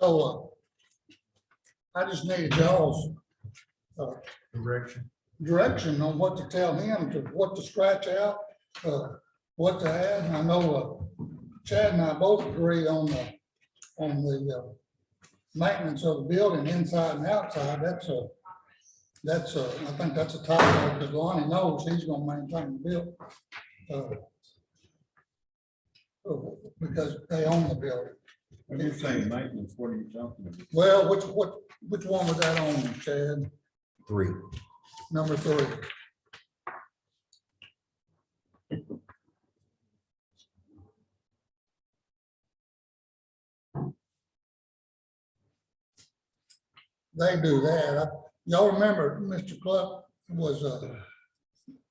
So, I just need y'all's direction on what to tell him, to what to scratch out, what to add. And I know Chad and I both agree on the maintenance of the building inside and outside. That's I think that's a topic because Lonnie knows he's gonna maintain the building. Because they own the building. When you're saying maintenance, what are you talking about? Well, which one was that on, Chad? 3. Number 3. They do that. Y'all remember Mr. Cluck was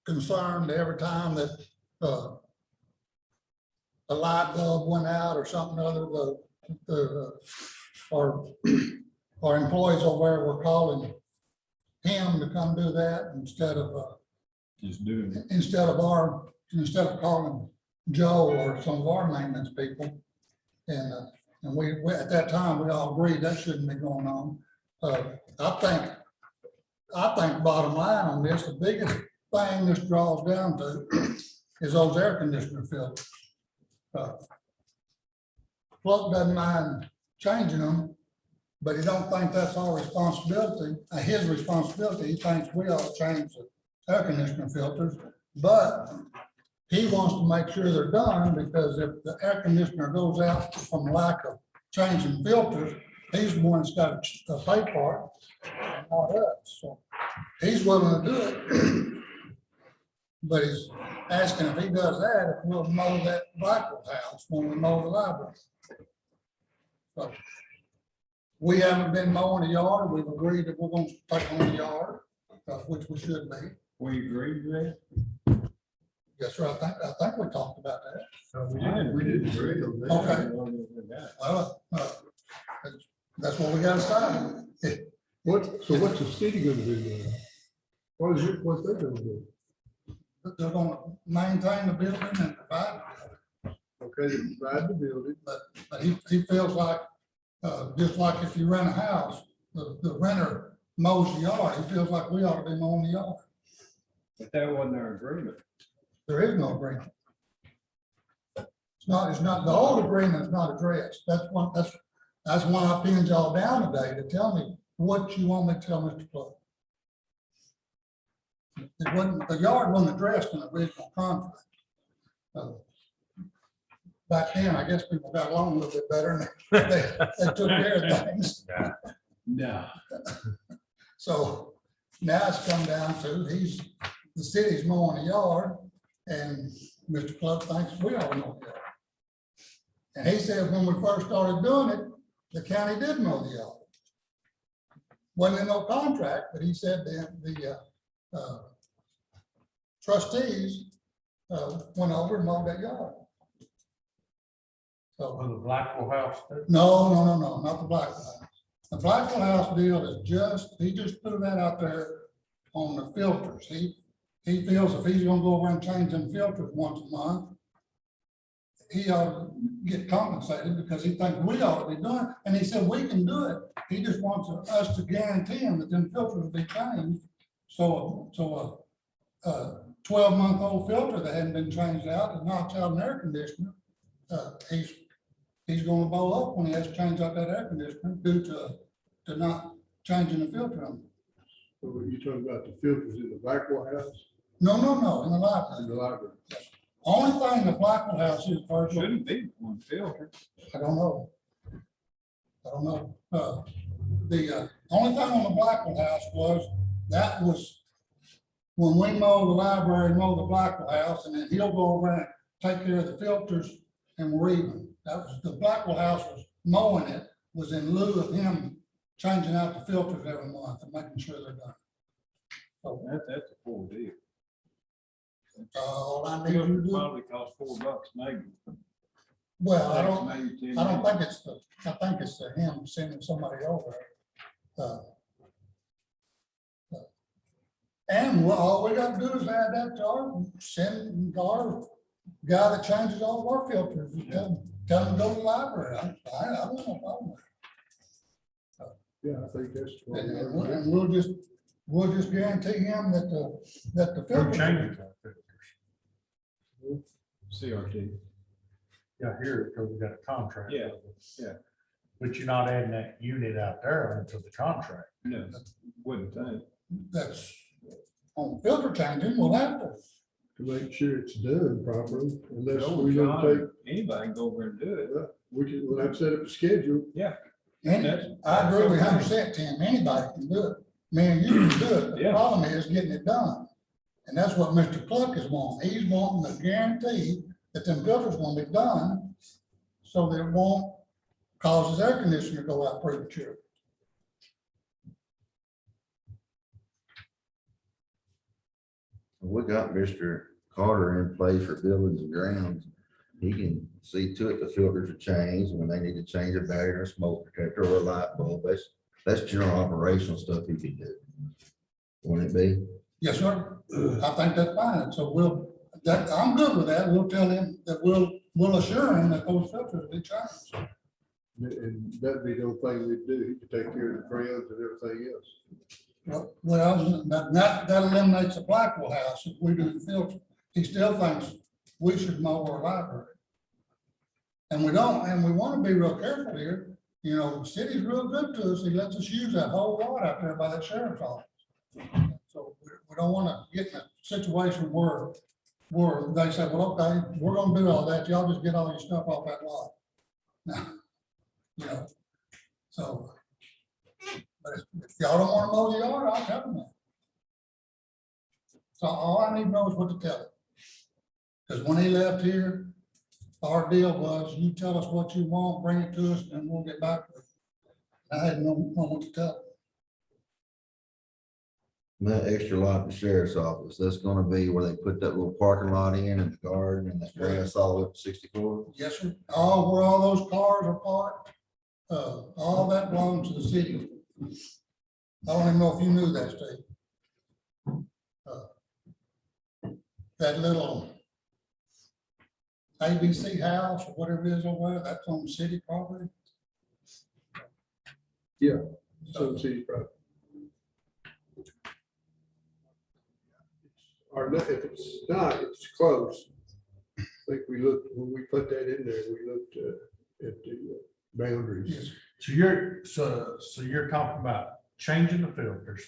concerned every time that a light bulb went out or something other, our employees over there were calling him to come do that instead of Just doing it. instead of calling Joe or some of our maintenance people. And we at that time, we all agreed that shouldn't be going on. I think bottom line on this, the biggest thing this draws down to is those air conditioner filters. Pluck doesn't mind changing them, but he don't think that's our responsibility, his responsibility. He thinks we ought to change the air conditioner filters, but he wants to make sure they're done, because if the air conditioner goes out from lack of changing filters, he's the one that's got to pay for it, not us. So he's willing to do it. But he's asking if he does that, if we'll mow that Blackwell house when we mow the library. So we haven't been mowing the yard. We've agreed that we're going to take on the yard, which we should be. We agreed with that? Yes, sir. I think we talked about that. We did agree on that. Okay. Well, that's what we got to start. So what's the city gonna do now? What's they gonna do? They're going to maintain the building and provide the building. Okay, they provide the building. But he feels like, just like if you rent a house, the renter mows the yard, he feels like we ought to be mowing the yard. But that wasn't our agreement. There is no agreement. It's not, the old agreement is not addressed. That's why I pinned y'all down today to tell me what you want me to tell Mr. Clark. It wasn't, the yard wasn't addressed in the original contract. Back then, I guess people got along a little bit better and they took care of things. No. So now it's come down to, the city's mowing the yard, and Mr. Clark thinks we ought to mow the yard. And he said when we first started doing it, the county did mow the yard. Wasn't in no contract, but he said the trustees went over and mowed that yard. So the Blackwell house. no, not the Blackwell house. The Blackwell house deal is he just threw that out there on the filters. He feels if he's gonna go over and change them filters once a month, he ought to get compensated because he thinks we ought to be doing it. And he said, we can do it. He just wants us to guarantee him that them filters will be changed. So a 12-month-old filter that hadn't been changed out and knocks out an air conditioner, he's gonna blow up when he has to change out that air conditioner due to not changing the filter on it. So are you talking about the filters in the Blackwell house? No, in the In library. the library? Only thing the Blackwell house is first. Shouldn't be one filter. I don't know. The only thing on the Blackwell house was when we mow the library, mow the Blackwell house, and then he'll go over and take care of the filters and we're even. That was, the Blackwell house was mowing it, was in lieu of him changing out the filters every month and making sure they're done. So That's a poor deal. all I need you to do, Probably cost $4 maybe. well, I Maybe 10. don't think it's him sending somebody over. And all we got to do is add that to send our guy that changes all of our filters. And tell him to go to the library. I don't know. Yeah, I think that's. what we And ought to and do. we'll just guarantee him that the Who filter. changes our filters? CRT. Yeah, here, because we got a contract. Yeah, with them. yeah. But you're not adding that unit out there until the contract. No, wouldn't think. That's on filter changing, we'll have to. To make sure it's done properly, unless No, we don't take, John, anybody can go over and do it. we can, we'll have to set up a schedule. Yeah. And I agree with 100%, Tim, anybody can do it. Man, you can do it. The Yeah. problem is getting it done. And that's what Mr. Cluck is wanting. He's wanting to guarantee that them filters will be done so that it won't cause his air conditioner to go out premature. We got Mr. Carter in place for buildings and grounds. He can see to it the filters are changed when they need to change a battery or a smoke detector or a light bulb. That's general operational stuff he can do. Wouldn't it be? Yes, sir. I think that's fine. So I'm good with that. We'll tell him that we'll assure him that those filters will be changed. And that'd be the only thing we'd do. He could take care of the grounds and everything else. Well, that eliminates the Blackwell house if we do the filter. He still thinks we should mow our library. And we don't, and we want to be real careful here. You know, the city's real good to us. He lets us use that whole lot out there by that sheriff's office. So we don't want to get in a situation where they say, well, okay, we're gonna do all that. Y'all just get all your stuff off that lot. Now, you know, so. But if y'all don't want to mow the yard, I'll tell them that. So all I need to know is what to tell him. Because when he left here, our deal was, you tell us what you want, bring it to us, and we'll get back with it. I had no what to tell him. That extra lot in the sheriff's office, that's gonna be where they put that little parking lot in and the garden and the grass all the way up to 64. Yes, sir. Where all those cars are parked, all that belongs to the city. I don't even know if you knew that, Steve. That little ABC house or whatever it is over there, that's on city property. Yeah. Some city property. Or not, if it's not, it's close. I think we looked, when we put that in there, we looked at the boundaries. Yes. So you're talking about changing the filters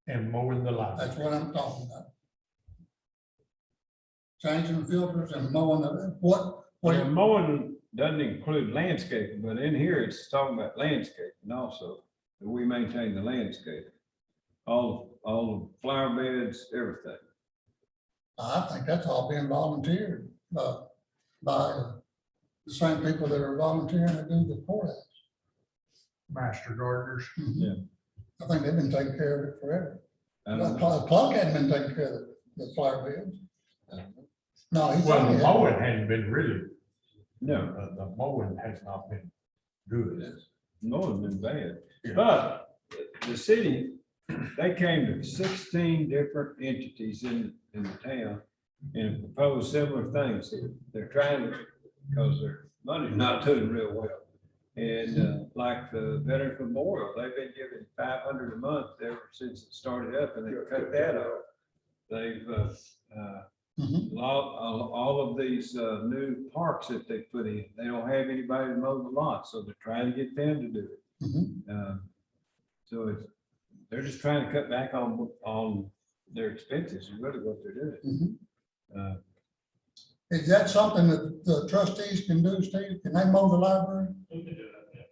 and mowing the library. That's what I'm talking about. Changing the filters and mowing the, what, Well, mowing doesn't include landscaping, but in here it's talking about landscaping also. That we maintain the landscape. All the flower beds, everything. I think that's all being volunteered, by the same people that are volunteering to do the courthouse. Master gardeners. Yeah. I think they've been taking care of it forever. I don't know. Plug hadn't been taking care of the flower beds. No, he. Well, the mowing hadn't been really, No, the mowing has not been good. mowing been bad. Yeah. But the city, they came to 16 different entities in the town and proposed similar things. They're trying to, because their money's not doing real well. And like the Veterans Memorial, they've been giving $500 a month ever since it started up, and they cut that off. They've all of these new parks that they put in, they don't have anybody to mow the lot, so they're trying to get them to do it. Mhm. So they're just trying to cut back on their expenses, is really what they're doing. Mhm. Is that something that the trustees can do, Steve? Can they mow the library? We can do that, yeah.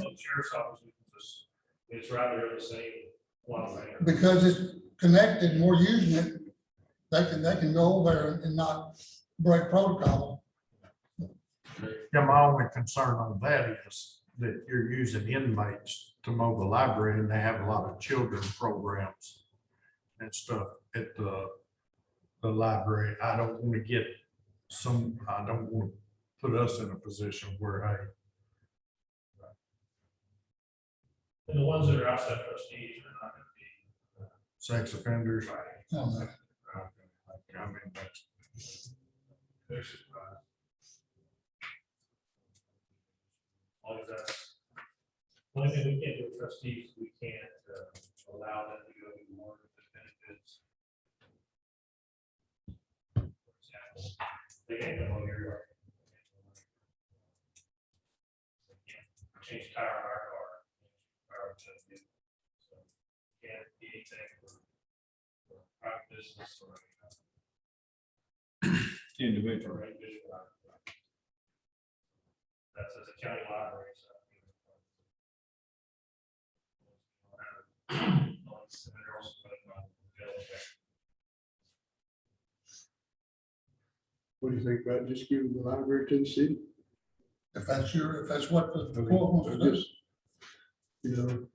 The sheriff's office, it's right there the same lot of things. Because it's connected and we're using it, they can go over there and not break protocol. Yeah, my only concern on that is that you're using inmates to mow the library, and they have a lot of children programs and stuff at the library. I don't want to put us in a position where, hey, And the ones that are outside trustees are not gonna sex offenders. Okay. I mean, that's, be. As long as that's Only thing we can't do with trustees, we can't allow them to go to more of the benefits. For example, they can't come over here. Change tire on our car. So, can't be anything for private business or Individual. individual. That's as a county library. So. What do you think about just giving the library to the city? If that's what the I mean, court wants to do. just, you know.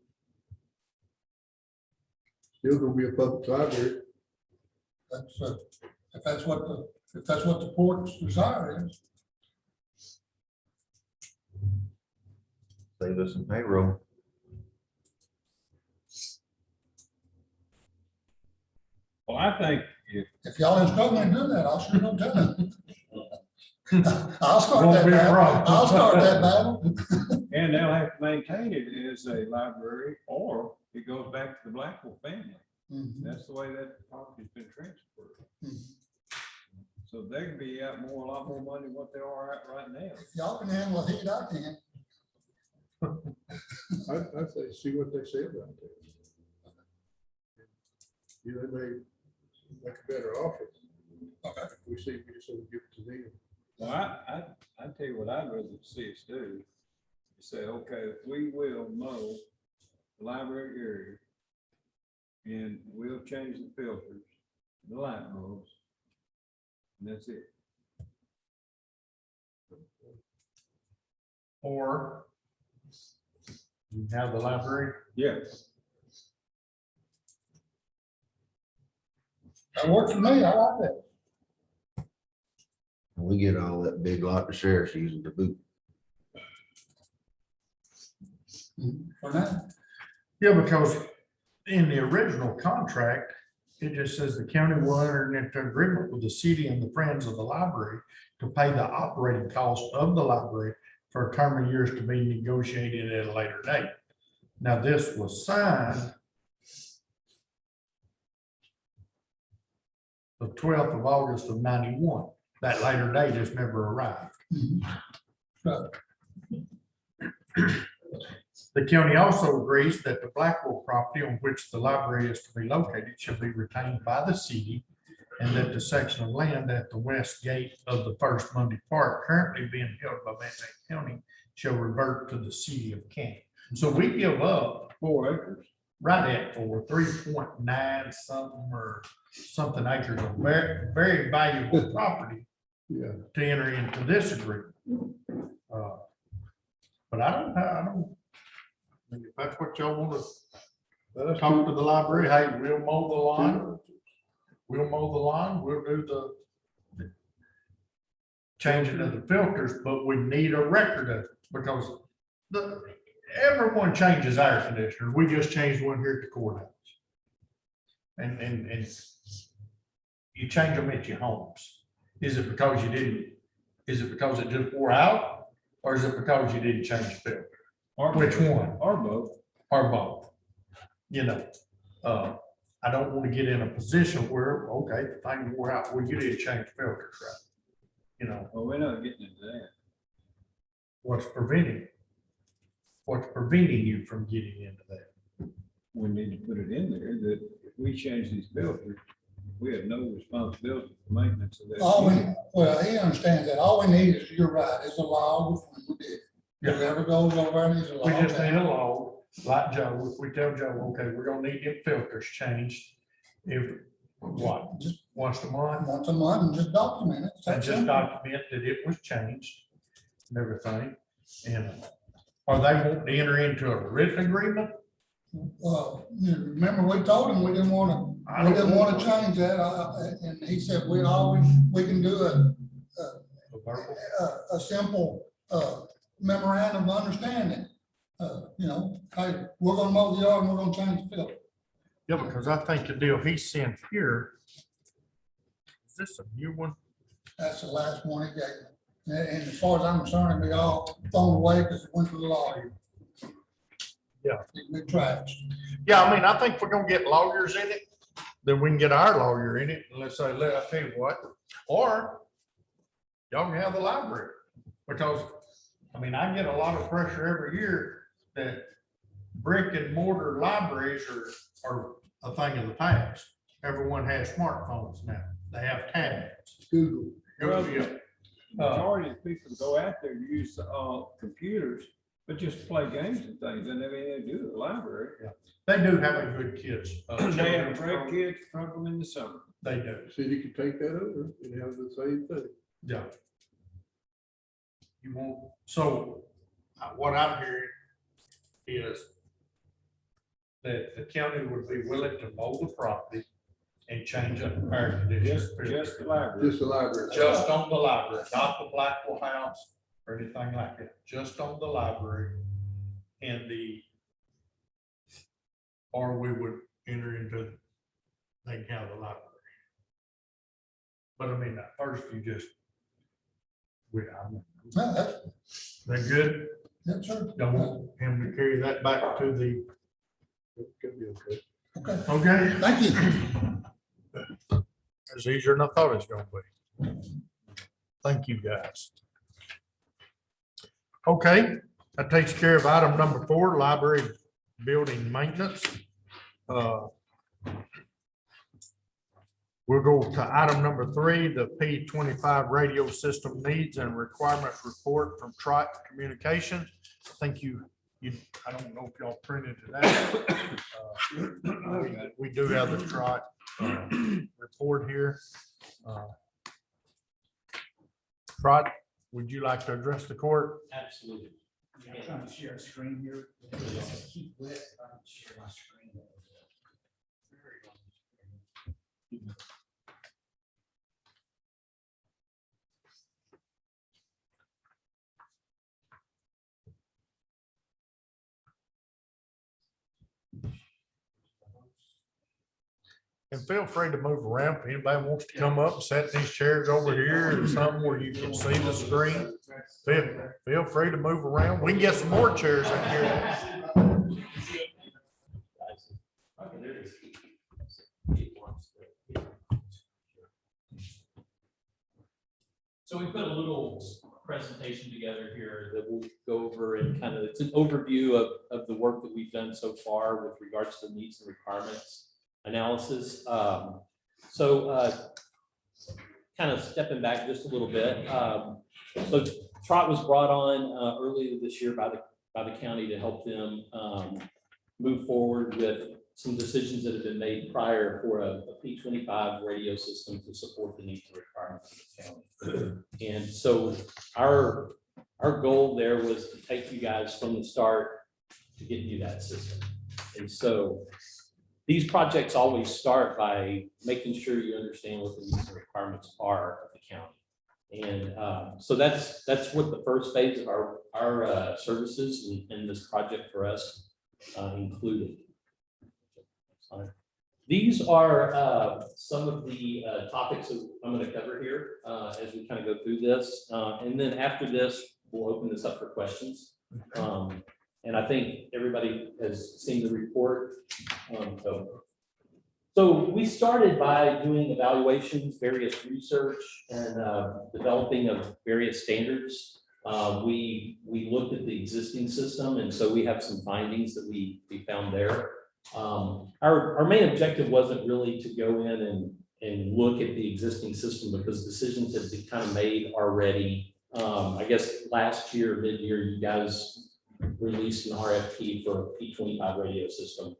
Still gonna be a public library. That's, if that's what the court's desire is. Save us some payroll. Well, I think If y'all ain't struggling to do that, I'll sure go tell them. I'll start Won't that be a battle. problem. I'll start that battle. and they'll have to maintain it as a library, or it goes back to the Blackwell family. Mhm. That's the way that property's been transferred. Mhm. So they can be out more, a lot more money than what they are at right now. If y'all can handle the heat, I can. I say, see what they say about that. You know, they may make a better offer. Okay. We see, we just sort of give it to them. Well, I tell you what I'd rather see us do. You say, okay, we will mow the library area, and we'll change the filters, the light bulbs, and that's it. Or you have the library, Yes. That works for me. I like that. We get all that big lot the sheriff's using to boot. For now. yeah, because in the original contract, it just says the county will enter into agreement with the city and the friends of the library to pay the operating cost of the library for a term of years to be negotiated at a later date. Now, this was signed the 12th of August of 91. That later date has never arrived. Right. The county also agrees that the Blackwell property on which the library is to be located shall be retained by the city, and that the section of land at the west gate of the First Monday Park currently being held by Van Zandt County shall revert to the city of Canton. So we give up 4 acres. right at for 3.9 something or something acres of very, very valuable property Yeah. to enter into this agreement. But I don't, I mean, if that's what y'all want to That's talk true. to the library, hey, we'll mow the lawn, we'll do the changing of the filters, but we need a record of it, because everyone changes air conditioners. We just changed one here at the courthouse. And you change them at your homes. Is it because it just wore out? Or is it because you didn't change the filter? Or Which one? Or both. Or both? You know, I don't want to get in a position where, okay, the thing wore out, well, you didn't change filters, right? You know, Well, we're not getting into that. what's preventing you from getting into that? We need to put it in there that if we change these filters, we have no responsibility for maintenance of that. Well, he understands that. All we need is, you're right, is a log when we did. Yeah. Whoever goes over and needs a log. We just need a log, like Joe, if we tell Joe, okay, we're gonna need them filters changed every, what, just once a month? Once a month and just document it. And just document that it was changed and everything. And are they wanting to enter into a written agreement? Well, you remember we told him we didn't want to change that, and he said we can do A verbal? a simple memorandum of understanding. You know, hey, we're gonna mow the yard and we're gonna change the filter. Yeah, because I think the deal he sent here, is this a new one? That's the last one he gave me. And as far as I'm concerned, we all thrown away because it went to the lawyer. It tracks. Yeah, I mean, I think if we're gonna get lawyers in it, then we can get our lawyer in it, and let's say, look, I'll tell you what, or y'all can have the library, because, I mean, I get a lot of pressure every year that brick and mortar libraries are a thing of the past. Everyone has smartphones now, they have tablets. Google. Yeah. Majority of people go out there to use, computers, but just play games and things, and everything they do at the library. They do have a good kids. They have children's great program. kids program in the summer. They do, City could take that over and have the same thing. yeah. You won't, so what I'm hearing is that the county would be willing to mow the property and change the air conditioning. Just the library. Just the library. Just on the library, not the Blackwell House or anything like that, just on the library and or we would enter into, they can have the library. But I mean, at first you just, No, that's, they're good, that's true. don't want him to carry that back to the, It could be okay. Okay, okay? thank you. It's easier than I thought it was gonna be. Thank you, guys. Okay, that takes care of item number 4, library building maintenance. We'll go to item number 3, the P25 radio system needs and requirements report from Trot Communications. Thank you. I don't know if y'all printed it out. We do have the Trot report here. Trot, would you like to address the court? Absolutely. Yeah, I'm trying to share a screen here. Keep lit, I can share my screen. And feel free to move around. If anybody wants to come up, set these chairs over here or something where you can see the screen. Feel free to move around. We can get some more chairs in here. So we put a little presentation together here that we'll go over and kind of, it's an overview of the work that we've done so far with regards to needs and requirements analysis. Kind of stepping back just a little bit. So Trot was brought on earlier this year by the county to help them move forward with some decisions that have been made prior for a P25 radio system to support the needs and requirements of the county. And so our goal there was to take you guys from the start to get you that system. And so these projects always start by making sure you understand what the needs and requirements are of the county. And so that's what the first phase of our services in this project for us included. These are some of the topics that I'm going to cover here as we kind of go through this. And then after this, we'll open this up for questions. And I think everybody has seen the report. So we started by doing evaluations, various research, and developing of various standards. We looked at the existing system, and so we have some findings that we found there. Our main objective wasn't really to go in and look at the existing system because decisions have been kind of made already. I guess last year, mid-year, you guys released an RFP for a P25 radio system.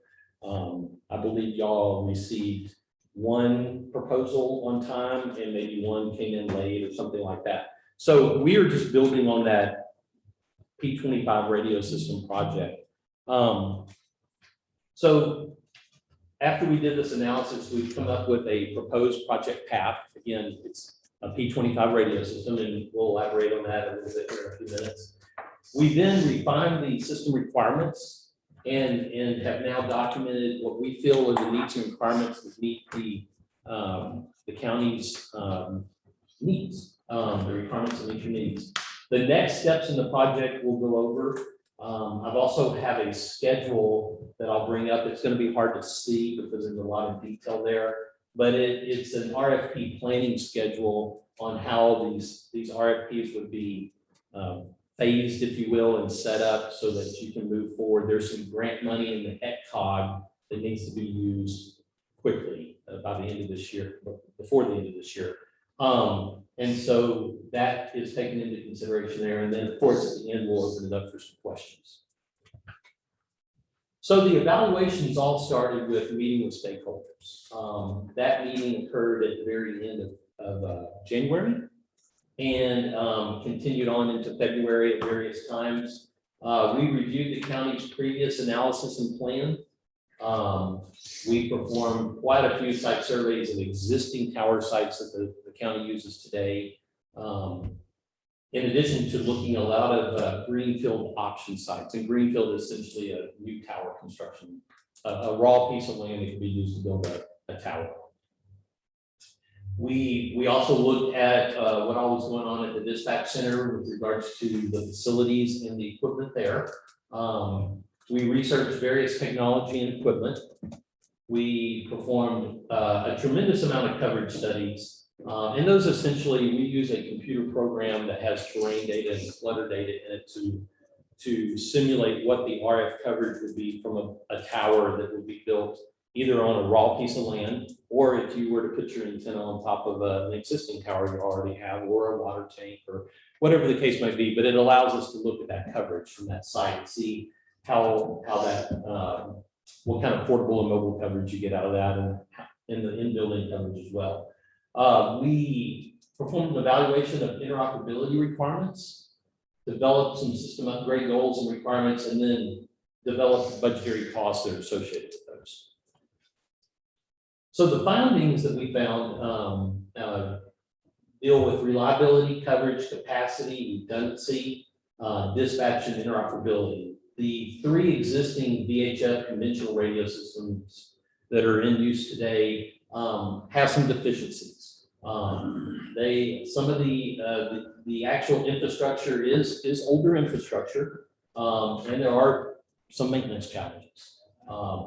I believe y'all received one proposal on time and maybe one came in late or something like that. So we are just building on that P25 radio system project. So after we did this analysis, we've come up with a proposed project path. Again, it's a P25 radio system, and we'll elaborate on that a little bit here in a few minutes. We then refined the system requirements and have now documented what we feel are the needs and requirements that meet the county's needs, the requirements that meet your needs. The next steps in the project we'll go over I've also have a schedule that I'll bring up. It's going to be hard to see because there's a lot of detail there, but it's an RFP planning schedule on how these RFPs would be phased, if you will, and set up so that you can move forward. There's some grant money in the HECCOG that needs to be used quickly by the end of this year, before the end of this year. And so that is taken into consideration there. And then, of course, at the end, we'll open it up for some questions. So the evaluations all started with meeting with stakeholders. That meeting occurred at the very end of January and continued on into February at various times. We reviewed the county's previous analysis and plan. We performed quite a few site surveys of existing tower sites that the county uses today. In addition to looking at a lot of greenfield option sites, and greenfield is essentially a new tower construction, a raw piece of land that can be used to build a tower. We also looked at what all was going on at the dispatch center with regards to the facilities and the equipment there. We researched various technology and equipment. We performed a tremendous amount of coverage studies. And those essentially, we use a computer program that has terrain data and clutter data in it to simulate what the RF coverage would be from a tower that would be built either on a raw piece of land, or if you were to put your antenna on top of an existing tower you already have, or a water tank, or whatever the case might be. But it allows us to look at that coverage from that site and see how that, what kind of portable and mobile coverage you get out of that, and in the in-building coverage as well. We performed an evaluation of interoperability requirements, developed some system upgrade goals and requirements, and then developed budgetary costs that are associated with those. So the findings that we found deal with reliability, coverage, capacity, redundancy, dispatch, and interoperability. The three existing VHF conventional radio systems that are in use today have some deficiencies. Some of the actual infrastructure is older infrastructure, and there are some maintenance challenges.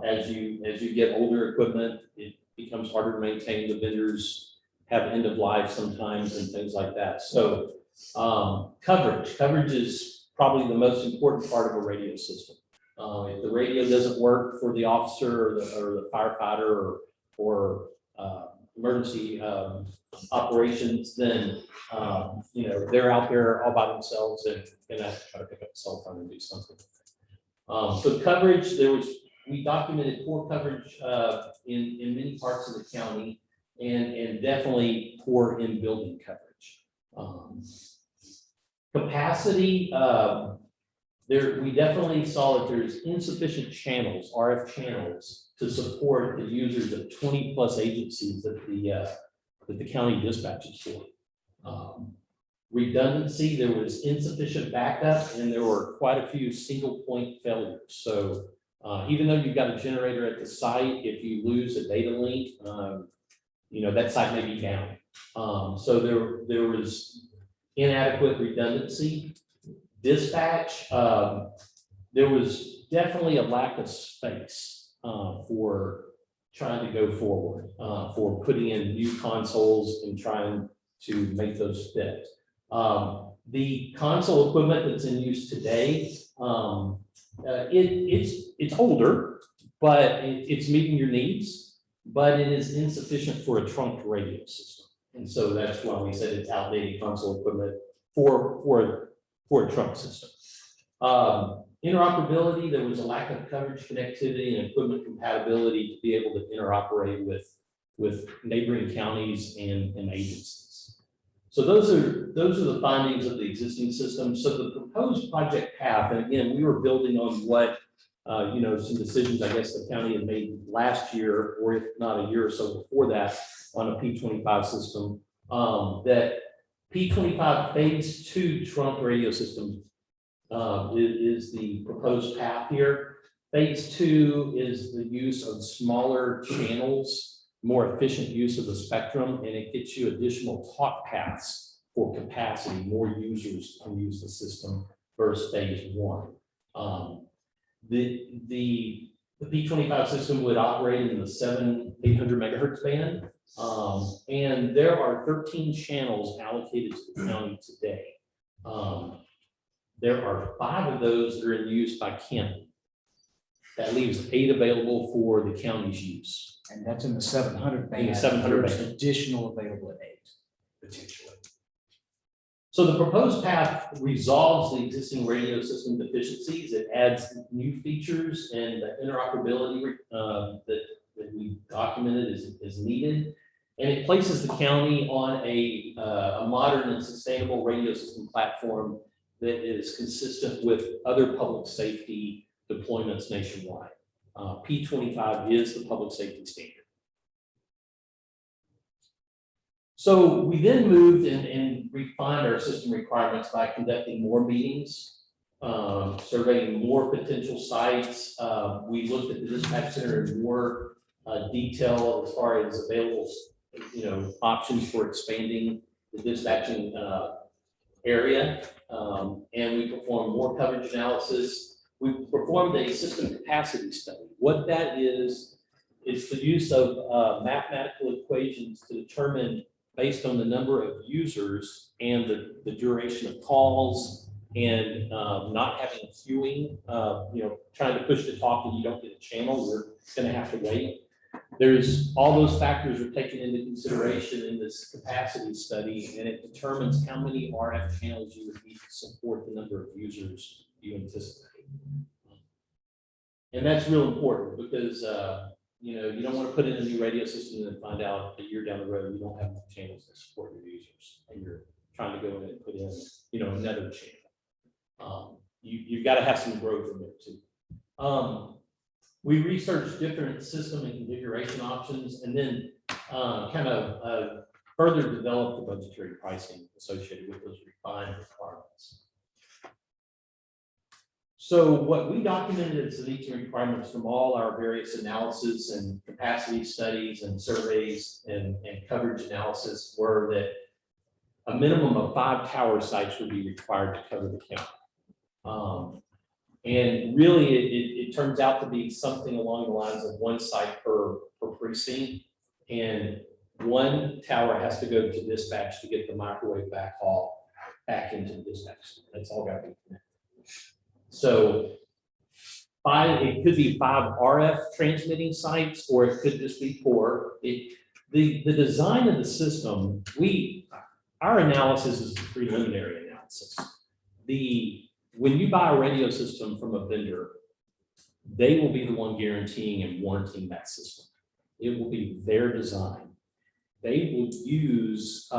As you get older equipment, it becomes harder to maintain. The vendors have end of life sometimes and things like that. So coverage is probably the most important part of a radio system. If the radio doesn't work for the officer or the firefighter or emergency operations, then they're out there all by themselves and have to try to pick up the cell phone and do something. So coverage, we documented poor coverage in many parts of the county, and definitely poor in-building coverage. Capacity, we definitely saw that there's insufficient channels, RF channels, to support the users of 20+ agencies that the county dispatches for. Redundancy, there was insufficient backup, and there were quite a few single point failures. So even though you've got a generator at the site, if you lose a data link, that site may be down. So there was inadequate redundancy. Dispatch, there was definitely a lack of space for trying to go forward, for putting in new consoles and trying to make those fit. The console equipment that's in use today, it's older, but it's meeting your needs, but it is insufficient for a trunked radio system. And so that's why we said it's outdated console equipment for a trunk system. Interoperability, there was a lack of coverage, connectivity, and equipment compatibility to be able to interoperate with neighboring counties and agencies. So those are the findings of the existing system. So the proposed project path, and again, we were building on what some decisions I guess the county had made last year, or if not a year or so before that, on a P25 system. That P25 phase 2 trunk radio system is the proposed path here. Phase 2 is the use of smaller channels, more efficient use of the spectrum, and it gets you additional talk paths for capacity. More users can use the system versus phase 1. The P25 system would operate in the 800 megahertz band. And there are 13 channels allocated to the county today. There are 5 of those that are in use by county. That leaves 8 available for the county's use. And that's in the 700 band. In the 700 There's band. additional available at 8, potentially. So the proposed path resolves the existing radio system deficiencies. It adds new features and the interoperability that we documented is needed. And it places the county on a modern and sustainable radio system platform that is consistent with other public safety deployments nationwide. P25 is the public safety standard. So we then moved and refined our system requirements by conducting more meetings, surveying more potential sites. We looked at the dispatch center in more detail as far as available, options for expanding the dispatching area. And we performed more coverage analysis. We performed a system capacity study. What that is the use of mathematical equations to determine, based on the number of users and the duration of calls and not having queuing, trying to push the talk and you don't get a channel, we're going to have to wait. There's all those factors are taken into consideration in this capacity study, and it determines how many RF channels you would need to support the number of users you anticipate. And that's real important because you don't want to put in a new radio system and find out a year down the road you don't have enough channels to support your users, and you're trying to go in and put in another channel. You've got to have some growth in there too. We researched different system and configuration options, and then further developed the budgetary pricing associated with those refined requirements. So what we documented as the needs and requirements from all our various analysis and capacity studies and surveys and coverage analysis were that a minimum of 5 tower sites would be required to cover the county. And really, it turns out to be something along the lines of 1 site per precinct, and 1 tower has to go to dispatch to get the microwave backhaul back into the dispatch. That's all got to be connected. So it could be 5 RF transmitting sites, or it could just be 4. The design of the system, our analysis is a preliminary analysis. When you buy a radio system from a vendor, they will be the one guaranteeing and warranting that system. It will be their design. They will use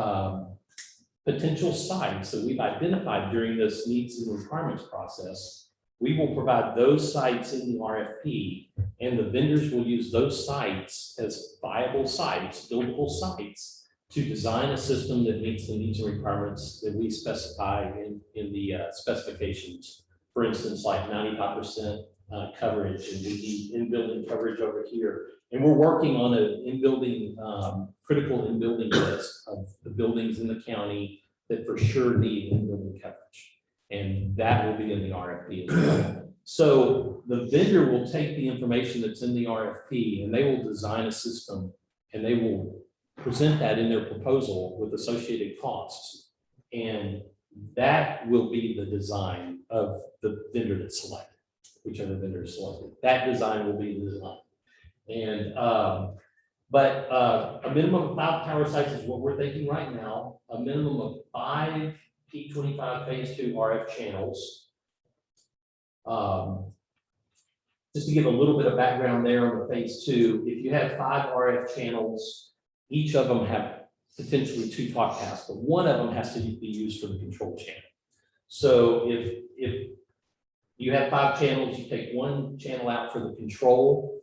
potential sites that we've identified during this needs and requirements process. We will provide those sites in the RFP, and the vendors will use those sites as viable sites, buildable sites, to design a system that meets the needs and requirements that we specify in the specifications. For instance, like 95% coverage, and we need in-building coverage over here. And we're working on an in-building, critical in-building list of the buildings in the county that for sure need in-building coverage. And that will be in the RFP as well. So the vendor will take the information that's in the RFP and they will design a system, and they will present that in their proposal with associated costs. And that will be the design of the vendor that's selected, whichever vendor is selected. That design will be the design. And but a minimum of 5 tower sites is what we're thinking right now. A minimum of 5 P25 phase 2 RF channels. Just to give a little bit of background there on the phase 2, if you have 5 RF channels, each of them have potentially 2 talk paths, but one of them has to be used for the control channel. So if you have 5 channels, you take 1 channel out for the control,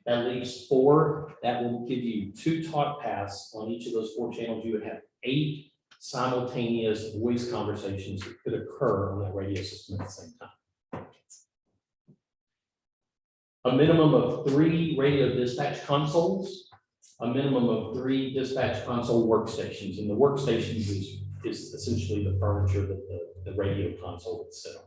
that leaves 4. That will give you 2 talk paths on each of those 4 channels. You would have 8 simultaneous voice conversations that could occur on that radio system at the same time. A minimum of 3 radio dispatch consoles, a minimum of 3 dispatch console workstations, and the workstations is essentially the furniture that the radio console would sit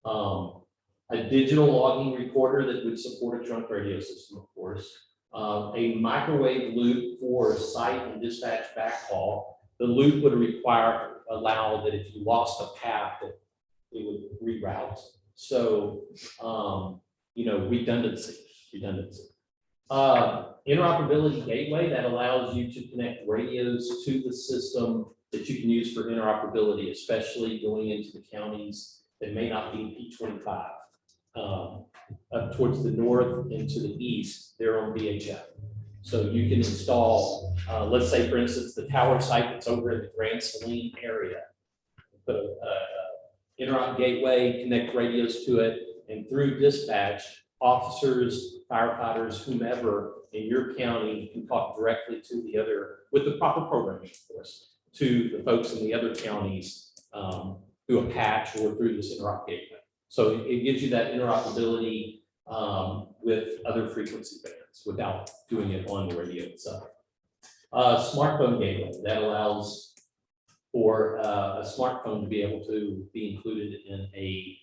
on. a digital logging recorder that would support a trunk radio system, of course, a microwave loop for site and dispatch backhaul. The loop would allow that if you lost a path, that it would reroute. So, redundancy. Interoperability gateway that allows you to connect radios to the system that you can use for interoperability, especially going into the counties that may not be P25. Up towards the north and to the east, they're on VHF. So you can install, let's say, for instance, the tower site that's over in the Grand Saline area. Put a interop gateway, connect radios to it, and through dispatch, officers, firefighters, whomever in your county can talk directly to the other, with the proper programming, of course, to the folks in the other counties through a patch or through this interop gateway. So it gives you that interoperability with other frequency bands without doing it on the radio itself. Smartphone gateway that allows for a smartphone to be able to be included in a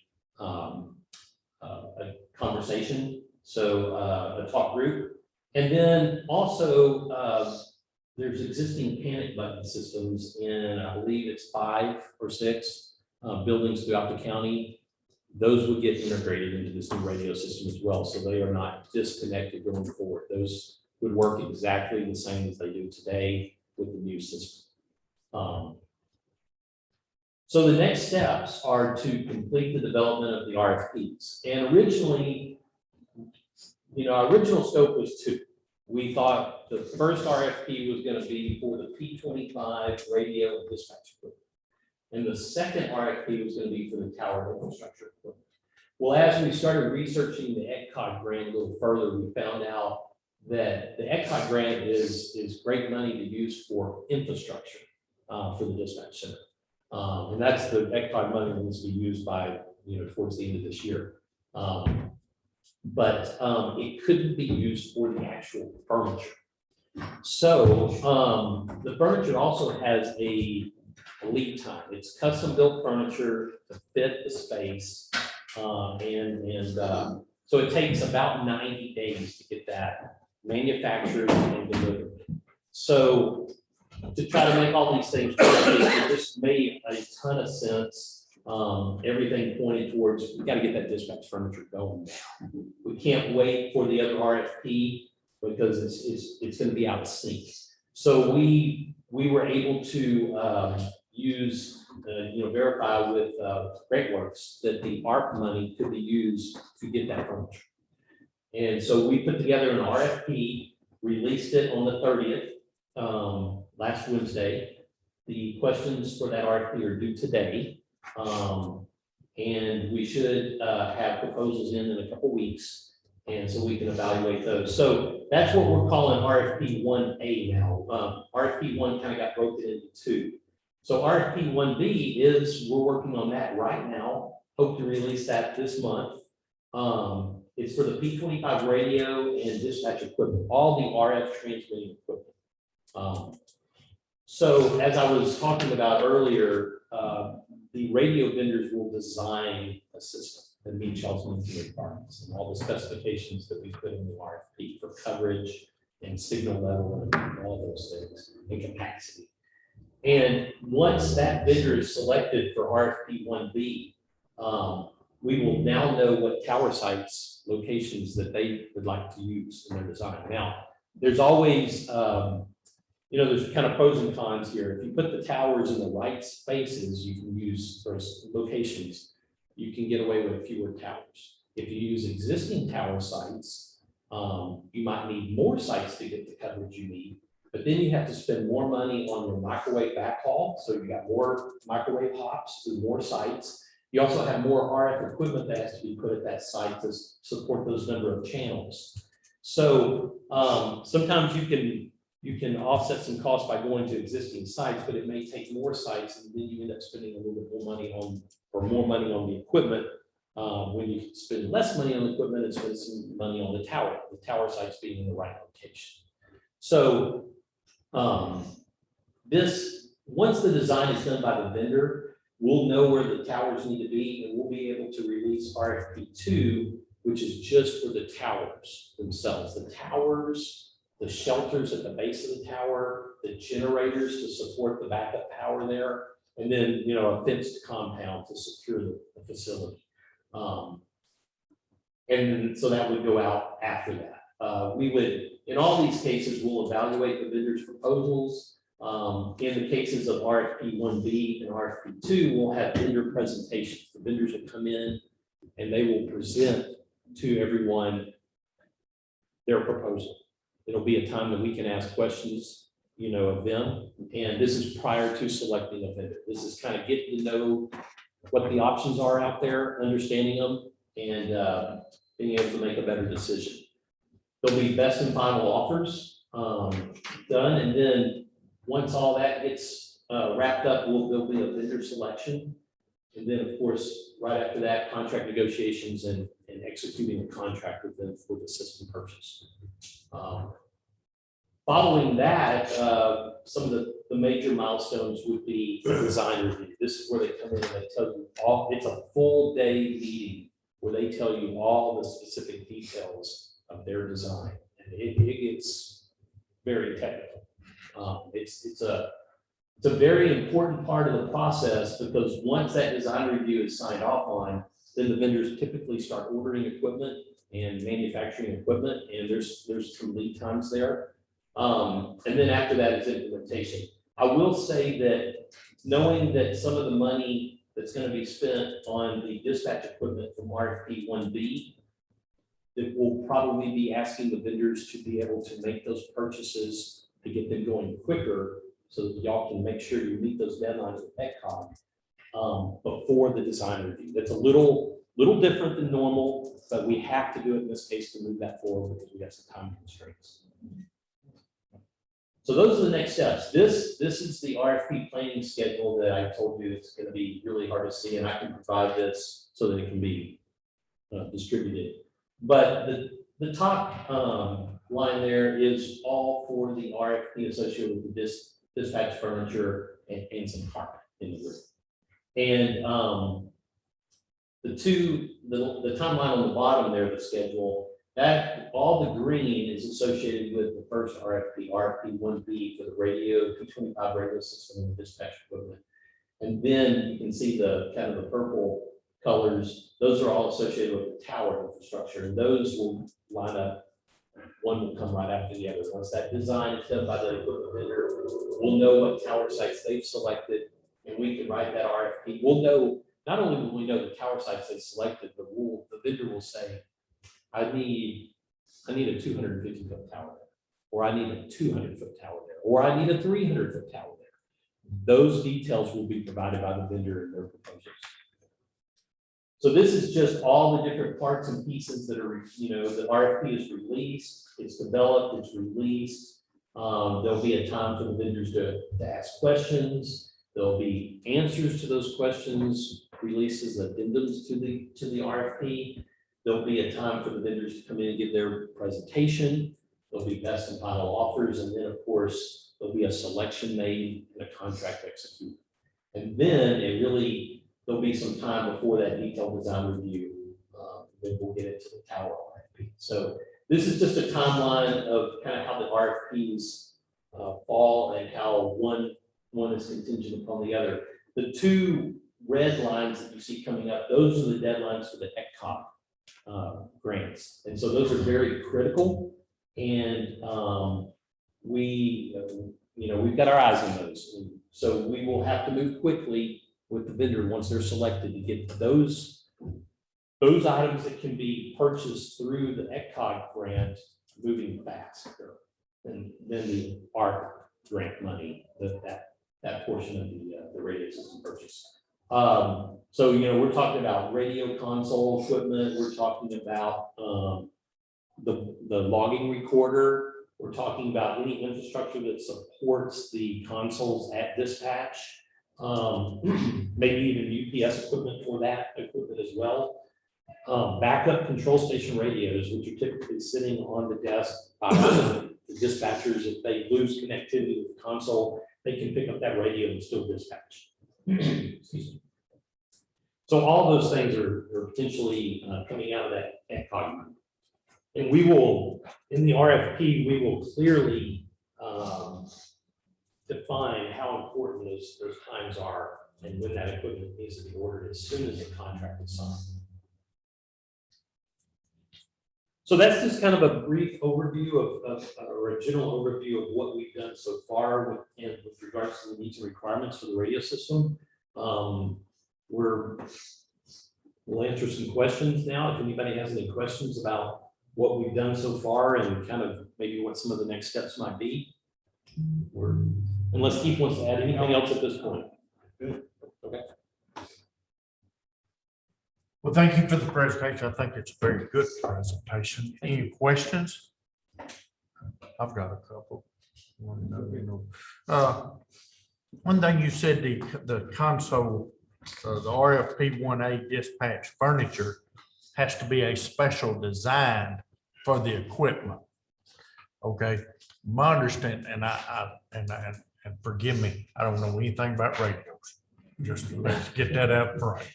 conversation, so a talk group. And then also there's existing panic button systems in, I believe it's 5 or 6 buildings throughout the county. Those would get integrated into this new radio system as well, so they are not disconnected going forward. Those would work exactly the same as they do today with the new system. So the next steps are to complete the development of the RFPs. And originally, our original scope was 2. We thought the first RFP was going to be for the P25 radio and dispatch equipment. And the second RFP was going to be for the tower infrastructure equipment. Well, as we started researching the ECCOG grant a little further, we found out that the ECCOG grant is great money to use for infrastructure for the dispatch center. And that's the ECCOG money that needs to be used by, towards the end of this year. But it couldn't be used for the actual furniture. So the furniture also has a lead time. It's custom built furniture to fit the space. So it takes about 90 days to get that manufactured and delivered. So to try to make all these things work, it just made a ton of sense. Everything pointed towards, we got to get that dispatch furniture going now. We can't wait for the other RFP because it's going to be out of sync. So we were able to use, verify with GreatWorks that the ARP money could be used to get that furniture. And so we put together an RFP, released it on the 30th, last Wednesday. The questions for that RFP are due today. And we should have proposals in a couple weeks. And so we can evaluate those. So that's what we're calling RFP 1A now. RFP 1 kind of got broken into 2. So RFP 1B is, we're working on that right now. Hope to release that this month. It's for the P25 radio and dispatch equipment, all the RF transmitting equipment. So as I was talking about earlier, the radio vendors will design a system that meets y'all's needs requirements and all the specifications that we put in the RFP for coverage and signal level and all those things and capacity. And once that vendor is selected for RFP 1B, we will now know what tower sites locations that they would like to use in their design. Now, there's always, there's kind of pros and cons here. If you put the towers in the right spaces, you can use those locations, you can get away with fewer towers. If you use existing tower sites, you might need more sites to get the coverage you need, but then you have to spend more money on your microwave backhaul. So you got more microwave hops to more sites. You also have more RF equipment that has to be put at that site to support those number of channels. So sometimes you can offset some costs by going to existing sites, but it may take more sites, and then you end up spending a little bit more money on the equipment. When you spend less money on the equipment and spend some money on the tower sites being in the right location. So once the design is done by the vendor, we'll know where the towers need to be, and we'll be able to release RFP2, which is just for the towers themselves. The towers, the shelters at the base of the tower, the generators to support the backup power there, and then, you know, a fenced compound to secure the facility. And then, so that would go out after that. We would, in all these cases, we'll evaluate the vendor's proposals. In the cases of RFP 1B and RFP 2, we'll have vendor presentations. The vendors will come in and they will present to everyone their proposal. It'll be a time that we can ask questions, you know, of them. And this is prior to selecting a vendor. This is kind of getting to know what the options are out there, understanding them, and being able to make a better decision. There'll be best and final offers done, and then once all that gets wrapped up, there'll be a vendor selection. And then, of course, right after that, contract negotiations and executing a contract with them for the system purchase. Following that, some of the major milestones would be the design review. This is where they come in and they tell you all, it's a full day meeting where they tell you all the specific details of their design. And it gets very technical. It's a very important part of the process, because once that design review is signed off on, then the vendors typically start ordering equipment and manufacturing equipment, and there's some lead times there. And then after that is implementation. I will say that knowing that some of the money that's going to be spent on the dispatch equipment from RFP 1B, that we'll probably be asking the vendors to be able to make those purchases to get them going quicker, so that y'all can make sure you meet those deadlines with ECCOG before the design review. That's a little different than normal, but we have to do it in this case to move that forward because we got some time constraints. So those are the next steps. This is the RFP planning schedule that I told you it's going to be really hard to see, and I can provide this so that it can be distributed. But the top line there is all for the RFP associated with the dispatch furniture and some carpet in the room. And the timeline on the bottom there, the schedule, that all the green is associated with the first RFP, RFP 1B for the radio, P25 radio system and dispatch equipment. And then you can see the kind of the purple colors, those are all associated with the tower infrastructure, and those will line up. One will come right after the other. Once that design is done by the equipment vendor, we'll know what tower sites they've selected, and we can write that RFP. We'll know, not only will we know the tower sites they selected, but the vendor will say, I need a 250-foot tower there, or I need a 200-foot tower there, or I need a 300-foot tower there. Those details will be provided by the vendor in their proposals. So this is just all the different parts and pieces that are, you know, the RFP is released, it's developed, it's released. There'll be a time for the vendors to ask questions. There'll be answers to those questions, releases, addendums to the RFP. There'll be a time for the vendors to come in and give their presentation. There'll be best and final offers. And then, of course, there'll be a selection made and a contract executed. And then there'll be some time before that detailed design review. Then we'll get into the tower RFP. So this is just a timeline of kind of how the RFPs fall and how one is contingent upon the other. The two red lines that you see coming up, those are the deadlines for the ECCOG grants. And so those are very critical. And we've got our eyes on those. And so we will have to move quickly with the vendor once they're selected to get those items that can be purchased through the ECCOG grant moving faster. And then the ARP grant money, that portion of the radio system purchase. So, we're talking about radio console equipment. We're talking about the logging recorder. We're talking about any infrastructure that supports the consoles at dispatch. Maybe even UPS equipment for that equipment as well. Backup control station radios, which are typically sitting on the desk by the dispatchers. If they lose connectivity with the console, they can pick up that radio and still dispatch. Excuse me. So all those things are potentially coming out of that cog. And we will, in the RFP, we will clearly define how important those times are and when that equipment needs to be ordered as soon as the contract is signed. So that's just kind of a brief overview or a general overview of what we've done so far with regards to the needs and requirements for the radio system. We'll answer some questions now. If anybody has any questions about what we've done so far and kind of maybe what some of the next steps might be. Unless Keith wants to add anything else at this point. Okay. Well, thank you for the presentation. I think it's a very good presentation. Any questions? I've got a couple. One thing you said, the console, the RFP 1A dispatch furniture has to be a special design for the equipment. Okay, my understanding, and forgive me, I don't know anything about radios. Just let's get that out front.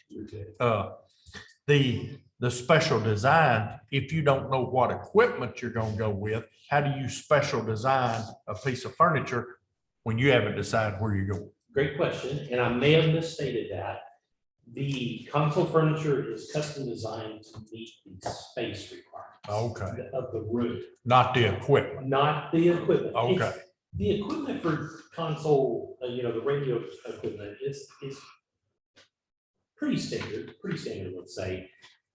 The special design, if you don't know what equipment you're gonna go with, how do you special design a piece of furniture when you haven't decided where you're going? Great question, and I may have misstated that. The console furniture is custom designed to meet the space requirements Okay, of the room, not the equipment. not the equipment. Okay. The equipment for console, the radio equipment is pretty standard, let's say.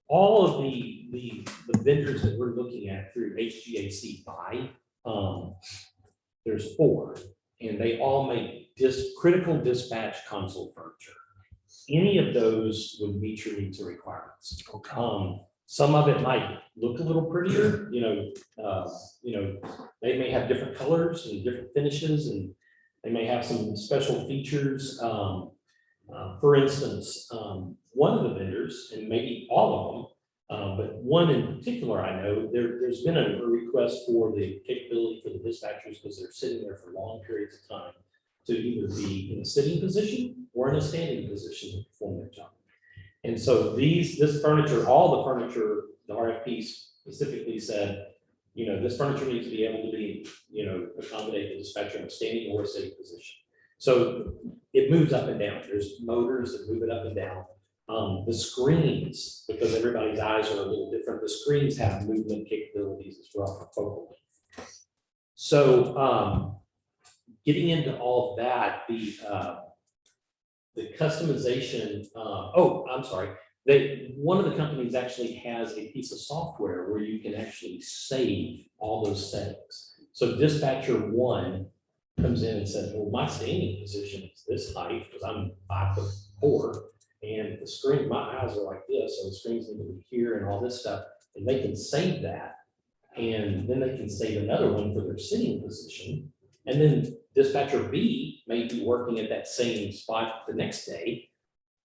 All of the vendors that we're looking at through HGAC buy, there's 4, and they all make critical dispatch console furniture. Any of those would meet your needs and requirements. Okay. Some of it might look a little prettier, they may have different colors and different finishes, and they may have some special features. For instance, one of the vendors, and maybe all of them, but one in particular, I know there's been a request for the capability for the dispatchers, because they're sitting there for long periods of time, to either be in a sitting position or in a standing position to perform their job. And so this furniture, all the furniture, the RFP specifically said, this furniture needs to be able to be, accommodate the dispatcher in a standing or a sitting position. So it moves up and down. There's motors that move it up and down. The screens, because everybody's eyes are a little different, the screens have movement capabilities as well for focal length. So getting into all of that, the customization, I'm sorry. One of the companies actually has a piece of software where you can actually save all those settings. So dispatcher 1 comes in and says, well, my standing position is this height because I'm 5'4", and the screen, my eyes are like this, so the screens need to be here and all this stuff, and they can save that, and then they can save another one for their sitting position, and then dispatcher B may be working at that same spot the next day.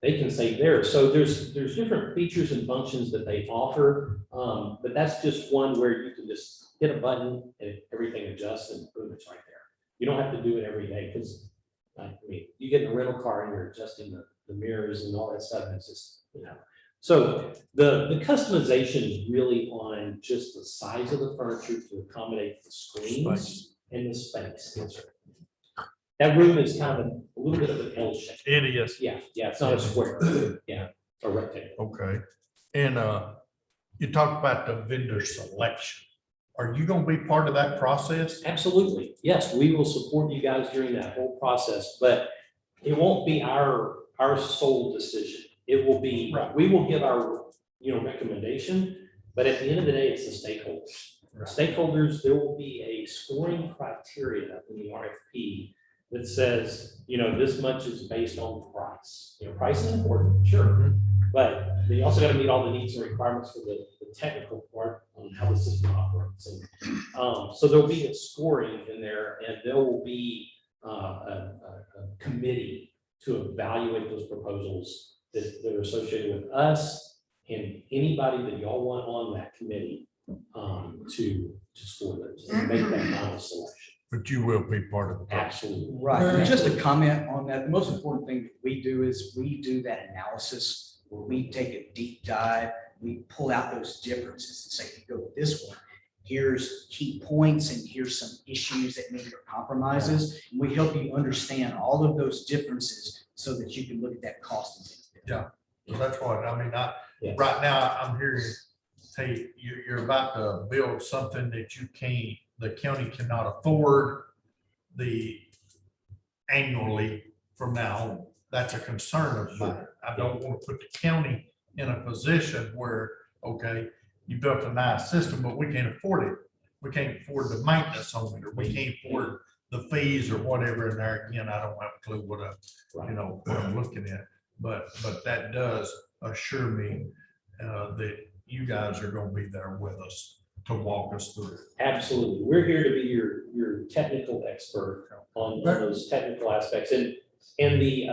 They can save there. So there's different features and functions that they offer, but that's just one where you can just hit a button and everything adjusts and boom, it's right there. You don't have to do it every day, because you get in a rental car and you're adjusting the mirrors and all that stuff. And it's just, So the customization is really on just the size of the furniture to accommodate the screens and the space. That room is kind of a little bit of an L shape. It is. Yeah, it's not a square. Yeah, a rectangle. Okay. And you talked about the vendor selection. Are you going to be part of that process? Absolutely. Yes, we will support you guys during that whole process, but it won't be our sole decision. It will be, we will give our, recommendation, but at the end of the day, it's the stakeholders. Stakeholders, there will be a scoring criteria in the RFP that says, this much is based on price. Price is important, sure, but they also got to meet all the needs and requirements for the technical part on how the system operates. And so there'll be a scoring in there, and there will be a committee to evaluate those proposals that are associated with us and anybody that y'all want on that committee to score those and make that final selection. But you will be part of the process. Absolutely. Right. And just a comment on that. The most important thing that we do is we do that analysis where we take a deep dive, we pull out those differences and say, if you go with this one, here's key points and here's some issues that maybe are compromises. And we help you understand all of those differences so that you can look at that cost. And benefit. Yeah, so that's what, I mean, Yeah. right now, I'm hearing, hey, you're about to build something that the county cannot afford annually from now on. That's a concern of mine. I don't want to put the county in a position where, okay, you built a nice system, but we can't afford it. We can't afford the maintenance on it, or we can't afford the fees or whatever in there. Again, I don't have a clue what I'm looking at, but that does assure me that you guys are going to be there with us to walk us through it. Absolutely. We're here to be your technical expert on those technical aspects and the,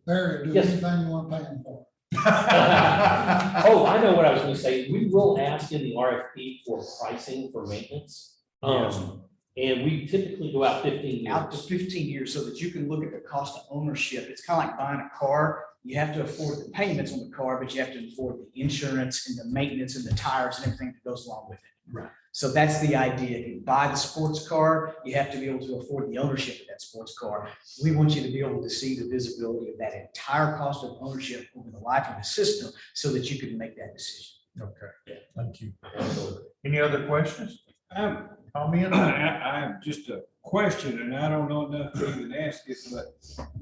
Barry, do Yes. anything you want to pay him for. oh, I know what I was gonna say. We will ask in the RFP for pricing for maintenance. And we typically go out 15 years. Out to 15 years so that you can look at the cost of ownership. It's kind of like buying a car. You have to afford the payments on the car, but you have to afford the insurance and the maintenance and the tires and everything that goes along with it. Right. So that's the idea. If you buy the sports car, you have to be able to afford the ownership of that sports car. We want you to be able to see the visibility of that entire cost of ownership over the life of the system so that you can make that decision. Okay, thank you. Absolutely. Any other questions? Comment? I have just a question, and I don't know enough to even ask it, but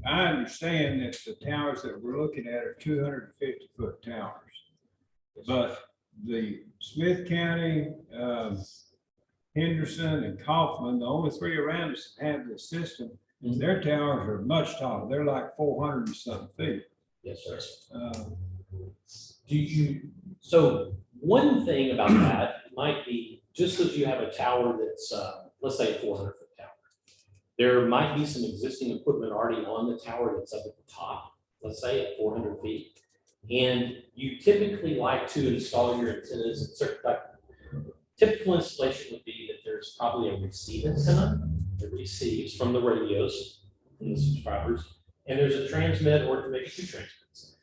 I understand that the towers that we're looking at are 250-foot towers. But the Smith County, Henderson and Kaufman, the only three around us that have this system, their towers are much taller. They're like 400 and something feet. Yes, sir. So one thing about that might be, just as you have a tower that's, let's say a 400-foot tower, there might be some existing equipment already on the tower that's up at the top, let's say at 400 feet. And you typically like to install your antennas at certain, like, typical installation would be that there's probably a receive antenna that receives from the radios and the subscribers, and there's a transmit or maybe two transmits.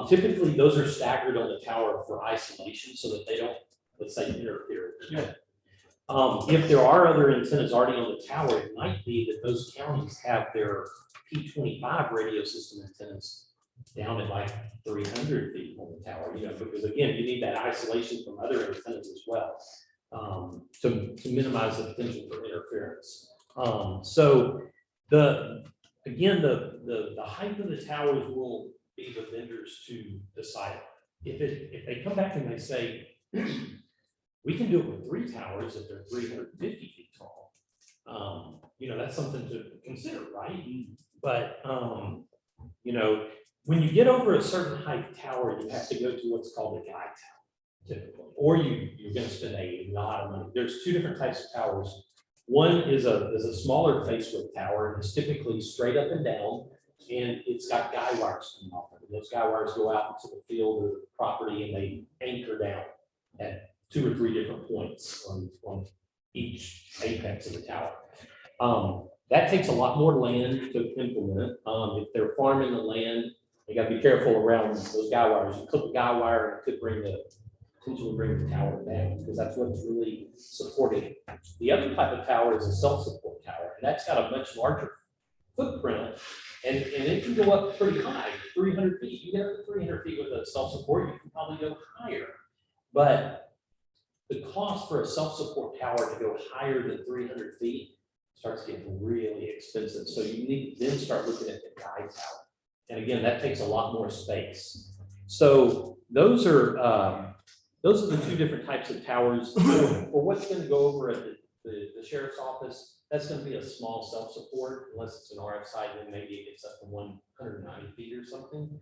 Typically, those are staggered on the tower for isolation so that they don't, let's say, interfere with the net. If there are other antennas already on the tower, it might be that those counties have their P25 radio system antennas down at like 300 feet on the tower, because again, you need that isolation from other antennas as well, to minimize the potential for interference. So the height of the towers will be the vendors to decide. If they come back and they say, we can do it with 3 towers if they're 350 feet tall, that's something to consider, right? But when you get over a certain height tower, you have to go to what's called a guide tower, typically, or you're going to spend a lot of money. There's 2 different types of towers. One is a smaller face width tower, and it's typically straight up and down, and it's got guy wires coming off of it. Those guy wires go out into the field or the property, and they anchor down at 2 or 3 different points on each apex of the tower. That takes a lot more land to implement. If they're farming the land, you got to be careful around those guy wires. You clip the guy wire, and it could potentially bring the tower down, because that's what's really supporting. The other type of tower is a self-support tower, and that's got a much larger footprint, and it can go up pretty high, 300 feet. You get up to 300 feet with a self-support, you can probably go higher. But the cost for a self-support tower to go higher than 300 feet starts getting really expensive. So you need to then start looking at the guide tower. And again, that takes a lot more space. So those are the 2 different types of towers. For what's going to go over at the sheriff's office, that's going to be a small self-support, unless it's an RF site, then maybe it gets up to 190 feet or something.